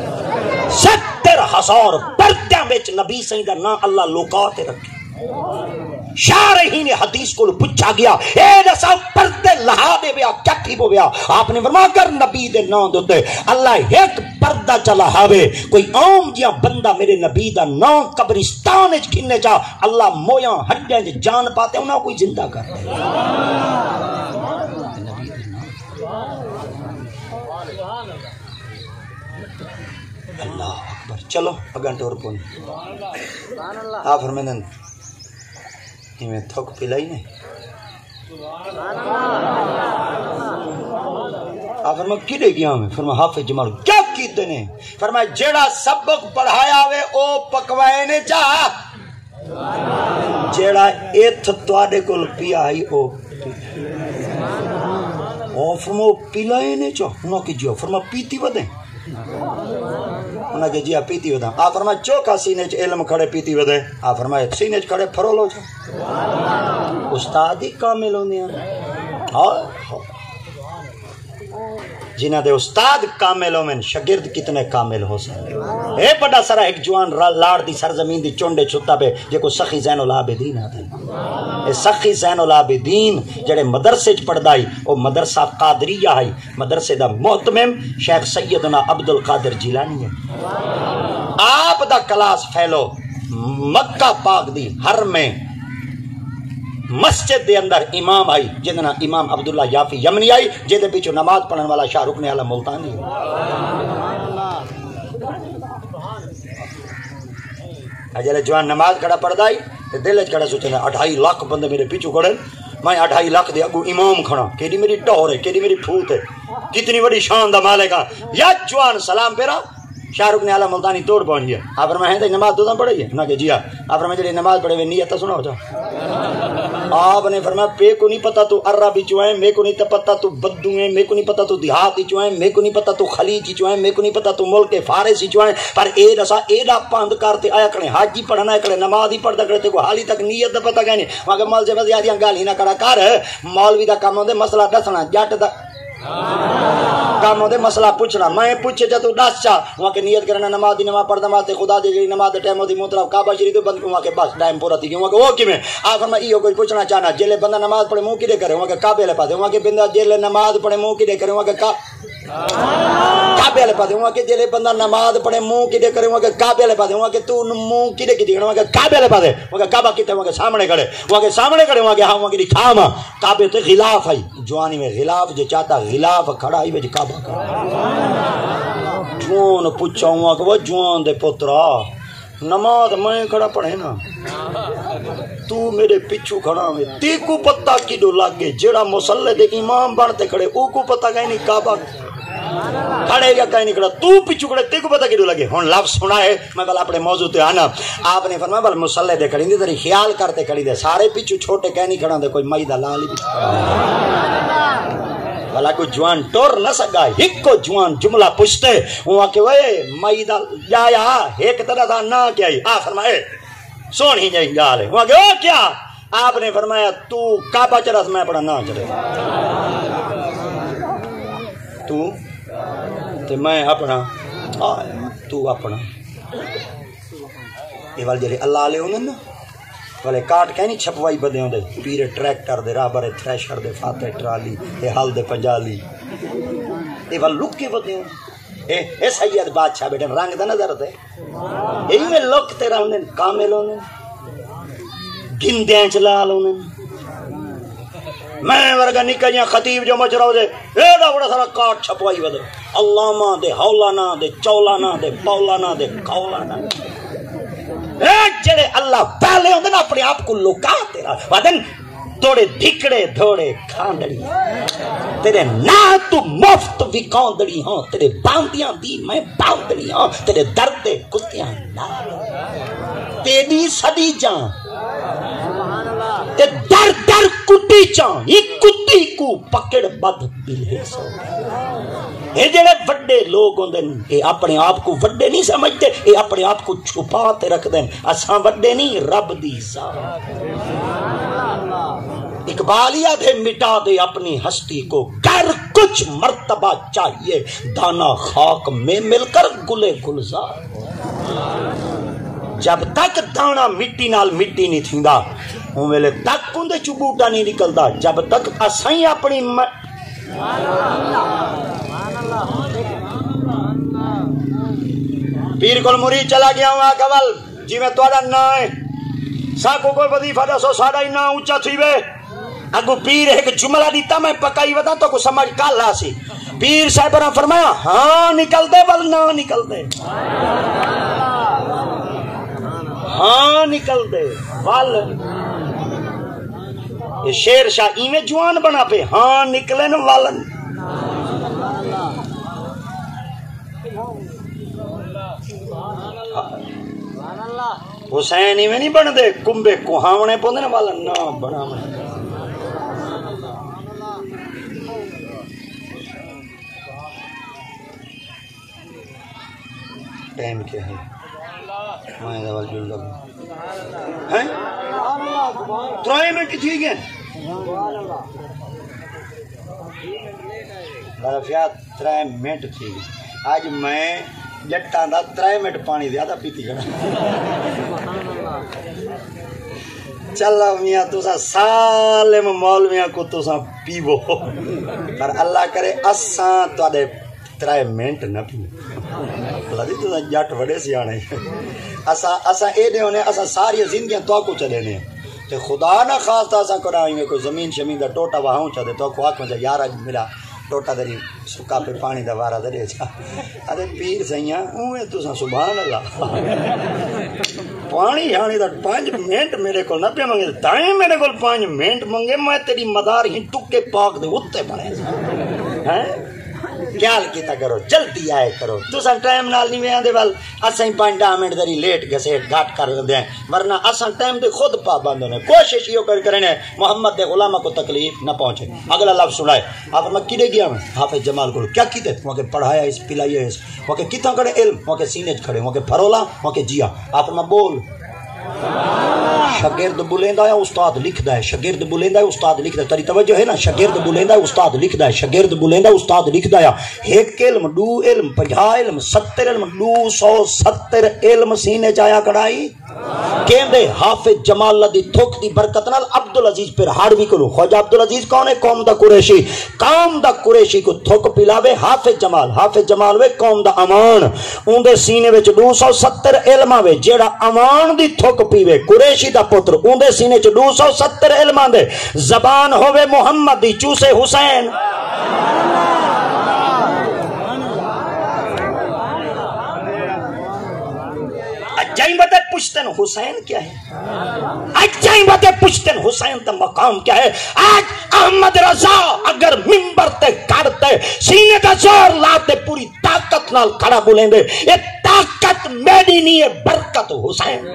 70,000 پردیاں بیچ نبی سائیں دا نام اللہ لوکاتے رکھے شارحین حدیث کو پوچھا گیا اے دسا پردے لہا دے بیا کیا ٹھیک ہو گیا آپ نے فرمایا کر نبی دے نام دوتے اللہ ایک پردہ چلا ہاوے کوئی عام جیا بندہ میرے نبی دا نام قبرستان اچ کھنے جا اللہ مویاں ہڈیاں جان پاتے انہاں کوئی زندہ کر دے اللہ اکبر چلو اگن ٹور پون آپ فرمائیں میں تھک پلائی نہیں آپ فرمایا کدے گیا میں فرمایا حافظ جمال کیا کیتے نے فرمایا جیڑا سبق پڑھایا ہوئے او پکوائے نے چاہ جیڑا ایتھ توڑے کل پیا ہی او فرمایا پلائے نے چاہ انہوں کی جیو فرمایا پیتی بدیں انہاں کہ جی پیتی ودا آپ فرمایا چوکا سینے چ علم کھڑے پیتی ودے آپ فرمایا سینے چ کھڑے پھرول ہو جا استاد ہی کامل ہوندے ہیں ہاں جنہ دے استاد کامل ہومن شاگرد کتنے کامل ہو سکتے اے بڑا سارا ایک جوان لاڑ دی سرزمین دی چونڈے چھتا پہ جے کو سخی زین العابدین آتا اے سخی زین العابدین جڑے مدرسے چ پڑھدائی او مدرسہ قادریہ ہے مدرسے دا محتمم شیخ سیدنا عبد القادر جیلانی ہے آپ دا کلاس پھیلو مکہ پاک دی حرم میں مسجد دے اندر امام آئی جنہ امام عبداللہ یافی یمنی آئی جیدے پیچھو نماز پڑھن والا شاہ رکن اعلی ملتانی اجلے جوان نماز کھڑا پڑھ دائی دل کھڑا سوچنا 2.5 لاکھ بندے میرے پیچھو کھڑے میں 2.5 لاکھ دے اگو امام کھڑا کیڑی میری ٹور ہے کیڑی میری پھوت ہے کتنی بڑی شان دا مالک ہے یا جوان سلام پیرا شاہ رکن اعلی ملتانی توڑ پہنچ گیا آپ فرمائیں تے نماز دو پڑھی ہے نہ کہ جی ہاں آپ فرمائیں جڑی نماز پڑھے ہوئے نیت سناؤ جا آپ نے فرمایا پے کو نہیں پتا تو عربی چوائیں میں کو نہیں پتا تو بدو ہیں میں کو نہیں پتا تو دیہاتی چوائیں میں کو نہیں پتا تو خلیجی چوائیں میں کو نہیں پتا تو ملک فارسی چوائیں پر اے دسا ایڈا پاند کرتے آیا کریں حاجی پڑھنا ہے کریں نماز ہی پڑھتا کرتے کو حالی تک نیت دا پتا کہنے وہاں کہ مال سے بس یادیاں گالی نہ کڑا کر مولوی دا کام ہوندے مسئلہ دسنا جٹ دا کام ہوندے مسئلہ پوچھنا میں پوچھے جا تو دس چا وہاں کہ نیت کرنا نماز دی نماز پڑھدا ماتے خدا دی جڑی نماز دے ٹائم ہوندی مطلب کعبہ شریف تو بند وہاں کہ بس ٹائم پورا تھی وہاں کہ وہ کیویں آ فرمایا ایو کوئی پوچھنا چاہنا جلے بندہ نماز پڑھے منہ کیڑے کرے وہاں کہ کعبے والے پاسے وہاں کہ بندہ جلے نماز پڑھے منہ کیڑے کرے وہاں کہ کعبے والے پاسے وہاں کہ جلے بندہ نماز پڑھے منہ کیڑے کرے وہاں کہ کعبے والے پاسے وہاں کہ تو منہ کیڑے کی دیکھنا وہاں کہ کعبے والے پاسے وہاں کہ کعبہ کتے وہاں کے سامنے کھڑے وہاں کے سامنے کھڑے وہاں کہ ہاں وہاں کی کھام کعبے تے غلاف ہے جوانی میں غلاف جو چاہتا غلاف کھڑا ہی وچ کعبہ جوان پوچھا ہوا کہ وہ جوان دے پترا نماز میں کھڑا پڑھے نا تو میرے پیچھو کھڑا میں تی کو پتہ کیڈو لگے جڑا مصلی دے امام بنتے کھڑے او کو پتہ کہیں نہیں کعبہ کھڑے یا کہیں نہیں کھڑا تو پیچھو کھڑے تی کو پتہ کیڈو لگے ہن لفظ سنا ہے میں بل اپنے موضوع تے آنا آپ نے فرمایا بل مصلی دے کھڑی دی تیری خیال کرتے کھڑی دے سارے پیچھو چھوٹے کہیں نہیں کھڑا دے کوئی مائی دا لال ہی والا کو جوان ٹور نہ سکا ایک کو جوان جملہ پوچھتے وہاں کہ وہ مائی دا جایا ایک طرح دا نہ کیا ہی آپ فرمائے سون ہی جائیں گالے وہاں کہ وہ کیا آپ نے فرمایا تو کعبہ چرس میں پڑھا نہ چلے تو میں اپنا تو اپنا یہ والے جلے اللہ علیہ انہوں نے والے کاٹ کہیں نہیں چھپوائی بدے ہوں دے پیرے ٹریکٹر دے رابر تھریشر دے فاتح ٹرالی اے حل دے پنجالی اے والے لک کے بدے ہوں اے سید بادشاہ بیٹے رنگ دا نظر دے اے میں لک تیرا ہوں دے کامل ہوں دے گندیاں چلال ہوں دے میں ورگا نکلیاں خطیب جو مچ رہو دے ایڈا بڑا سارا کاٹ چھپوائی بدے علامہ دے حولانا دے چولانا دے پولانا دے کولانا جڑے اللہ پہلے ہوندے نا اپنے آپ کو لکا تیرا وادن توڑے دھکڑے دھوڑے کھاندڑی تیرے نا تو مفت وکاندڑی ہاں تیرے باندیاں دی میں باندڑی ہاں تیرے درد کتیاں نال تیری سدی جان تے در در کٹی چان یہ کتی کو پکڑ بد بلے سو یہ جڑے وڈے لوگ ہوندے اے اپنے آپ کو وڈے نہیں سمجھتے اے اپنے آپ کو چھپاتے رکھ دیں اساں وڈے نہیں رب دی ذات اقبالیہ دے مٹا دے اپنی ہستی کو گر کچھ مرتبہ چاہیے دانا خاک میں مل کر گلے گلزار جب تک دانا مٹی نال مٹی نہیں تھیندا ہوں ویلے تک اندے چو بوٹا نہیں نکلدا جب تک اسائیں اپنی پیر کول مرید چلا گیا ہوں آگول جی میں توڑا نا ہے ساکو کوئی وظیفہ دسو ساڑا ہی نا اونچا تھی وے اگو پیر ایک جملہ دیتا میں پکائی ودا تو کو سمجھ کالا سی پیر صاحب نے فرمایا ہاں نکل دے ول نہ نکل دے ہاں نکل دے ول یہ شیر شاہ ایویں جوان بنا پہ ہاں نکلے نا والن حسین ایویں نہیں بن دے کمبے کوہاونے پوندے نا والن نہ بنا میں ٹائم کیا ہے میں دول جل لگا ہیں ترائے منٹ تھی گئے برفیات ترائے منٹ تھی گئے آج میں جٹاں دا ترائے منٹ پانی زیادہ پیتی گنا چلا میاں تسا سالم مولویاں کو تسا پیو پر اللہ کرے اساں تواڈے ترائے منٹ نہ پیو اللہ دی تسا جٹ وڈے سیانے اساں اے دے ہونے اساں ساری زندگیاں تو کو چلے نے تے خدا نہ خاص اساں کرائیں گے کوئی زمین شمین دا ٹوٹا وہاں چا دے تو کو آکھ میں یار اج میرا ٹوٹا دری سکا پہ پانی دا وارا دے جا ارے پیر سیاں اوے تساں سبحان اللہ پانی ہانی دا 5 منٹ میرے کول نہ پیا منگے تائیں میرے کول 5 منٹ منگے میں تیری مدار ہی ٹکے پاک دے اوتے بنے ہیں خیال کیتا کرو جلدی آئے کرو تساں ٹائم نال نہیں ویندے ول اساں 5-10 منٹ دری لیٹ گسیٹ گھٹ کر دے ورنہ اساں ٹائم دے خود پابند ہونے کوشش یہ کرنے محمد دے غلامہ کو تکلیف نہ پہنچے اگلا لفظ سنائے آپ میں کدے گیا میں حافظ جمال کو کیا کیتے وہ کہ پڑھایا اس پلایا اس وہ کہ کتنا کڑے علم وہ کہ سینے کھڑے وہ کہ پھرولا وہ کہ جیا آپ میں بول شاگرد بلیندا ہے استاد لکھدا ہے شاگرد بلیندا ہے استاد لکھدا ہے تیری توجہ ہے نا شاگرد بلیندا ہے استاد لکھدا ہے شاگرد بلیندا ہے استاد لکھدا ہے ایک علم دو علم 50 علم 70 علم 270 علم سینے چایا کڑائی کہندے حافظ جمال اللہ دی تھوک دی برکت نال عبدالعزیز پھر ہاڑوی کو خواجہ عبدالعزیز کون ہے قوم دا قریشی کو تھوک پلاوے حافظ جمال وے قوم دا امان اون دے سینے وچ 270 علم آوے جیڑا امان دی تھوک پیوے قریشی دا پتر اون دے سینے وچ 270 علم آندے زبان ہووے محمد دی چوسے حسین اجائیں بتے پوچھتن حسین کیا ہے اجائیں بتے پوچھتن حسین تا مقام کیا ہے آج احمد رضا اگر منبر تے کھڑتے سینے تے زور لاتے پوری طاقت نال کھڑا بولیں دے یہ طاقت میری نہیں ہے برکت حسین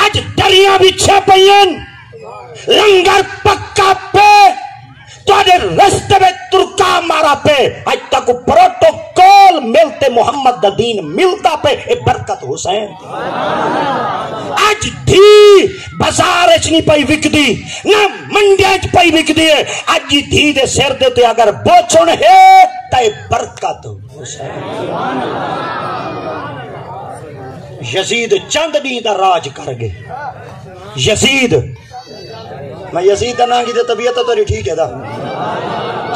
آج دریاں بھی چھے پئین لنگر پکا پہ تو آدھے رستے میں ترکا مارا پہ آج تک پروٹوکول ملتے محمد دا دین ملتا پہ اے برکت حسین آج دھی بازار اچ نہیں پائی وک دی نہ منڈیا اچ پائی وک دی ہے آج دھی دے سیر دیتے اگر بوچھن ہے تا اے برکت حسین یزید چند دی دا راج کر گئے یزید میں یزید نا کی طبیعت تو ٹھیک ہے دا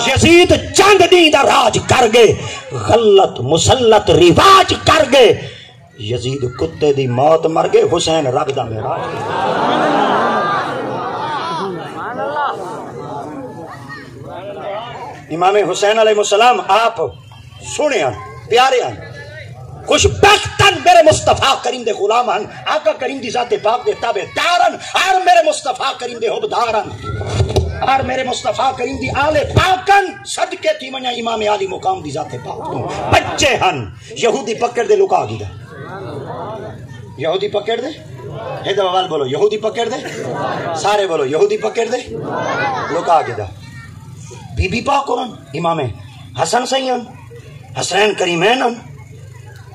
یزید چند دی دا راج کر گئے غلط مسلط رواج کر گئے یزید کتے دی موت مر گئے حسین رب دا میرا امام حسین علیہ السلام آپ سنے ہیں پیارے ہیں خوشبختن میرے مصطفیٰ کریم دے غلام ہن، آقا کریم دی ذات پاک دے تابع دارن، اور میرے مصطفیٰ کریم دے حبدارن، اور میرے مصطفیٰ کریم دی آل پاکن، صدقے تھی منیا امام علی مقام دی ذات پاک بچے ہن۔ یہودی پکڑ دے لکا گی دا، یہودی پکڑ دے، حیدرآباد بولو یہودی پکڑ دے، سارے بولو یہودی پکڑ دے، لکا گی دا۔ بی بی پاک ہن، امام حسن سین، حسین کریمین ہن،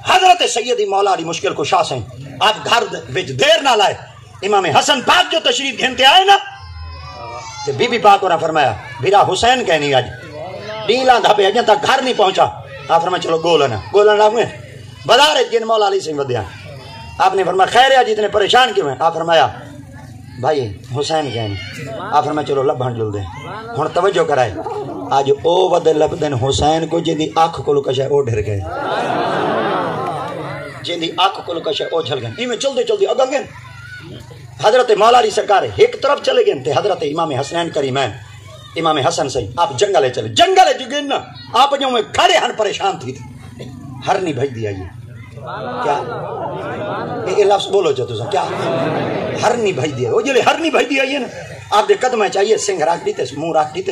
حضرت سیدی مولا علی مشکل کو شاہ سین۔ آپ گھر وچ دیر نہ لائے، امام حسن پاک جو تشریف گھنتے آئے نا، تو بی بی پاک نے فرمایا بھیرا حسین کہنی آج ڈیلاں دھپے اجن تک گھر نہیں پہنچا۔ آپ فرمایا چلو گولنا گولن آپ میں بازار جن مولا علی سنگھ ودیاں۔ آپ نے فرمایا خیر ہے جی اتنے پریشان کیوں ہیں؟ آپ فرمایا بھائی حسین کہنی۔ آپ فرمایا چلو لبھن جل دیں۔ ہن توجہ کرائے، آج او ود لبدن حسین کو جن دی آنکھ کو لکشا او ڈر گئے، جن دی آنکھ کو لکشا او جھل گئے، ایویں چلدے چلدے اگن گئے۔ حضرت مولا علی سرکار ایک طرف چلے گئے تھے، حضرت امام حسنین کریمین امام حسن سے آپ جنگلے چلے، جنگلے جگہ نا آپ جو میں کھڑے ہن پریشان تھی ہر نہیں بھائی دیا یہ کیا یہ لفظ بولو جو تو کیا ہر نہیں بھائی دیا، وہ جلے ہر نہیں بھائی دیا یہ نا آپ دے قدمیں چاہیے سنگھ راکھ دیتے، منہ راکھ دیتے،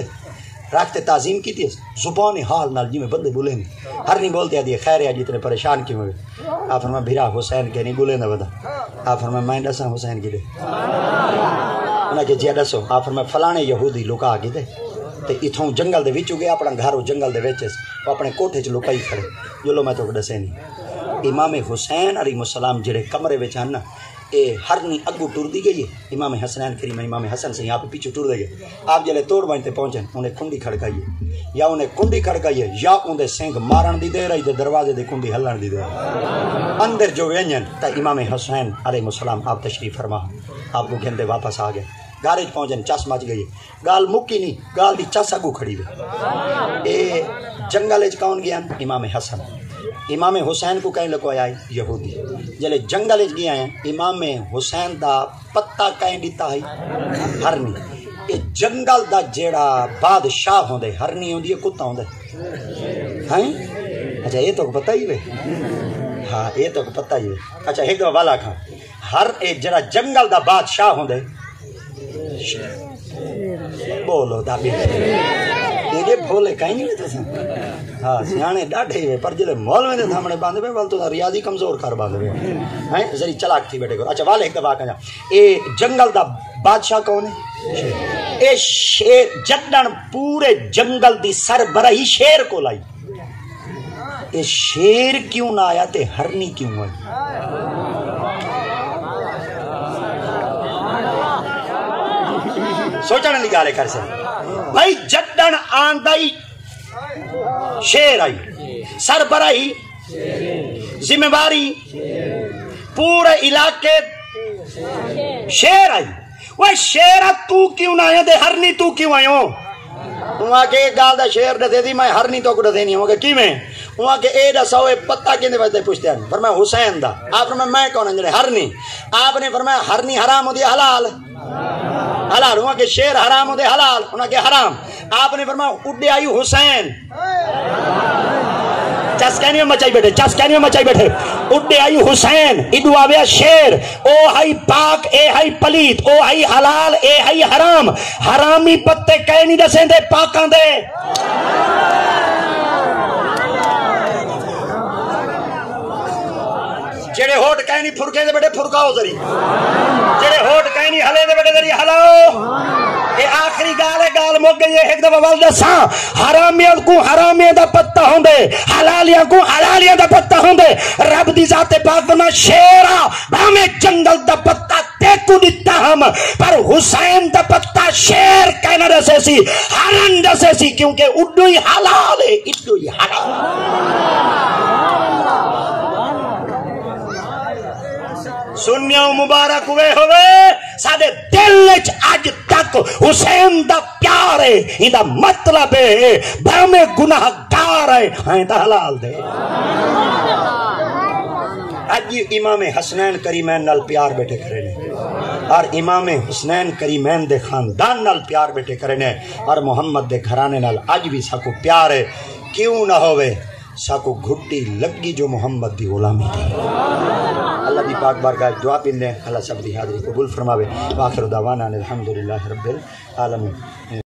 راکھتے تعظیم کی تھی زبان حال نال جی میں بندے بولیں گے ہر نہیں بولتے آدھی خیر ہے جتنے پریشان کیوں ہوئے۔ آپ فرمایا بھیرا حسین کے نہیں بولیں نہ بدا۔ آپ فرمایا میں دساں حسین کی دے، انہیں کہ جی دسو۔ آپ فرمایا فلانے یہودی لکا کے دے تے اتھوں جنگل دے وچ گئے، اپنا گھر جنگل دے وچ وہ اپنے کوٹھے چ لکائی کھڑے، جو لو میں تو دسے نہیں۔ امام حسین علیہ السلام جڑے کمرے وچ ہن نا اے ہر نہیں اگو ٹر دی گئی ہے، امام حسنین کریم امام حسن سے آپ پیچھے ٹر دے گئے۔ آپ جلے توڑ بانتے پہنچے انہیں کنڈی کھڑکائی ہے، یا انہیں کنڈی کھڑکائی ہے یا انہیں سنگ مارن دی دے رہی دے دروازے دے کنڈی ہلن دی دے رہی اندر جو وینجن تا امام حسین علیہ السلام آپ تشریف فرما آپ کو گھندے واپس آ گئے، گارج پہنچے چس مچ گئی، گال مکی نہیں گال دی چس اگو کھڑی ہوئے۔ اے جنگل کون گیا؟ امام حسن۔ امام حسین کو کہیں لکوایا ہے یہودی، جلے جنگل گیا ہیں امام حسین دا پتہ کہیں دیتا ہے ہرنی۔ یہ جنگل دا جیڑا بادشاہ ہوندے ہرنی ہوندی ہے کتا ہوندے ہیں؟ اچھا یہ تو پتہ ہی ہے، ہاں یہ تو پتہ ہی ہے۔ اچھا ایک دو والا کھا ہر ایک جڑا جنگل دا بادشاہ ہوندے بولو دا بھی یہ بھولے کہیں نہیں تو ہاں سیانے ڈاڈھے ہوئے پر جلے مولوے دے سامنے باندھے پہ بول تو ریاضی کمزور کر باندھے پہ ہیں ذری چلاک تھی بیٹے کو۔ اچھا والے ایک دفعہ کہا اے جنگل دا بادشاہ کون ہے؟ اے شیر جدن پورے جنگل دی سربراہی شیر کو لائی، اے شیر کیوں نہ آیا تے ہرنی کیوں آئی؟ سوچنے لگا لے کر سے بھائی جدن آندائی شیر آئی، سربراہی ذمہ داری پورے علاقے شیر آئی، وہ شیر تو کیوں نہ آیا دے ہرنی تو کیوں آئے ہو؟ وہاں کے ایک گال دا شیر دے دی میں ہرنی تو کو دے نہیں ہوں گا کی میں وہاں کے اے دا سوئے پتہ کیندے وجہ پوچھتے ہیں فرمایا حسین دا۔ آپ فرمایا میں کون انجلے ہرنی؟ آپ نے فرمایا ہرنی حرام ہو دی حلال حلال، وہاں کے شیر حرام ہو دے حلال، انہاں کے حرام۔ آپ نے فرمایا اڈے آئی حسین، چسکینیوں مچائی بیٹھے چسکینیوں مچائی بیٹھے، اڈے آئی حسین ادو آویا شیر، او ہائی پاک اے ہائی پلیت، او ہائی حلال اے ہائی حرام، حرامی پتے کہے نہیں دسیں دے پاکاں دے۔ جڑے ہوٹ کہیں نہیں پھرکے دے بیٹے پھرکاؤ ذری، جڑے ہوٹ کہیں نہیں ہلے دے بیٹے ذری ہلاؤ۔ اے آخری گال ہے گال موک گئی ہے ایک دفعہ والدہ ساں حرامیاں کو حرامیاں دا پتہ ہوں دے، حلالیاں کو حلالیاں دا پتہ ہوں دے۔ رب دی ذات پاک فرما شیرہ ہمیں جنگل دا پتہ تیکو دیتا ہم، پر حسین دا پتہ شیر کہنا رسے سی حرن رسے سی، کیونکہ اڈو ہی حلال ہے اڈو ہی حرام۔ سنیاں مبارک ہوئے ہوئے سادے دل وچ اج تک حسین دا پیار ہے، ان دا مطلب ہے بھامے گناہ گار ہے ہاں دا حلال دے۔ اج امام حسنین کریمین نال پیار بیٹھے کرے نے، اور امام حسنین کریمین دے خاندان نال پیار بیٹھے کرے نے، اور محمد دے گھرانے نال اج بھی سکو پیار ہے۔ کیوں نہ ہوئے ساکو گھٹی لگی جو محمد دی غلامی تھی. اللہ دی پاک بارگاہ دعا پندیں. اللہ سب دی حاضری قبول فرماوے. وآخر دعوانا الحمدللہ رب العالمین.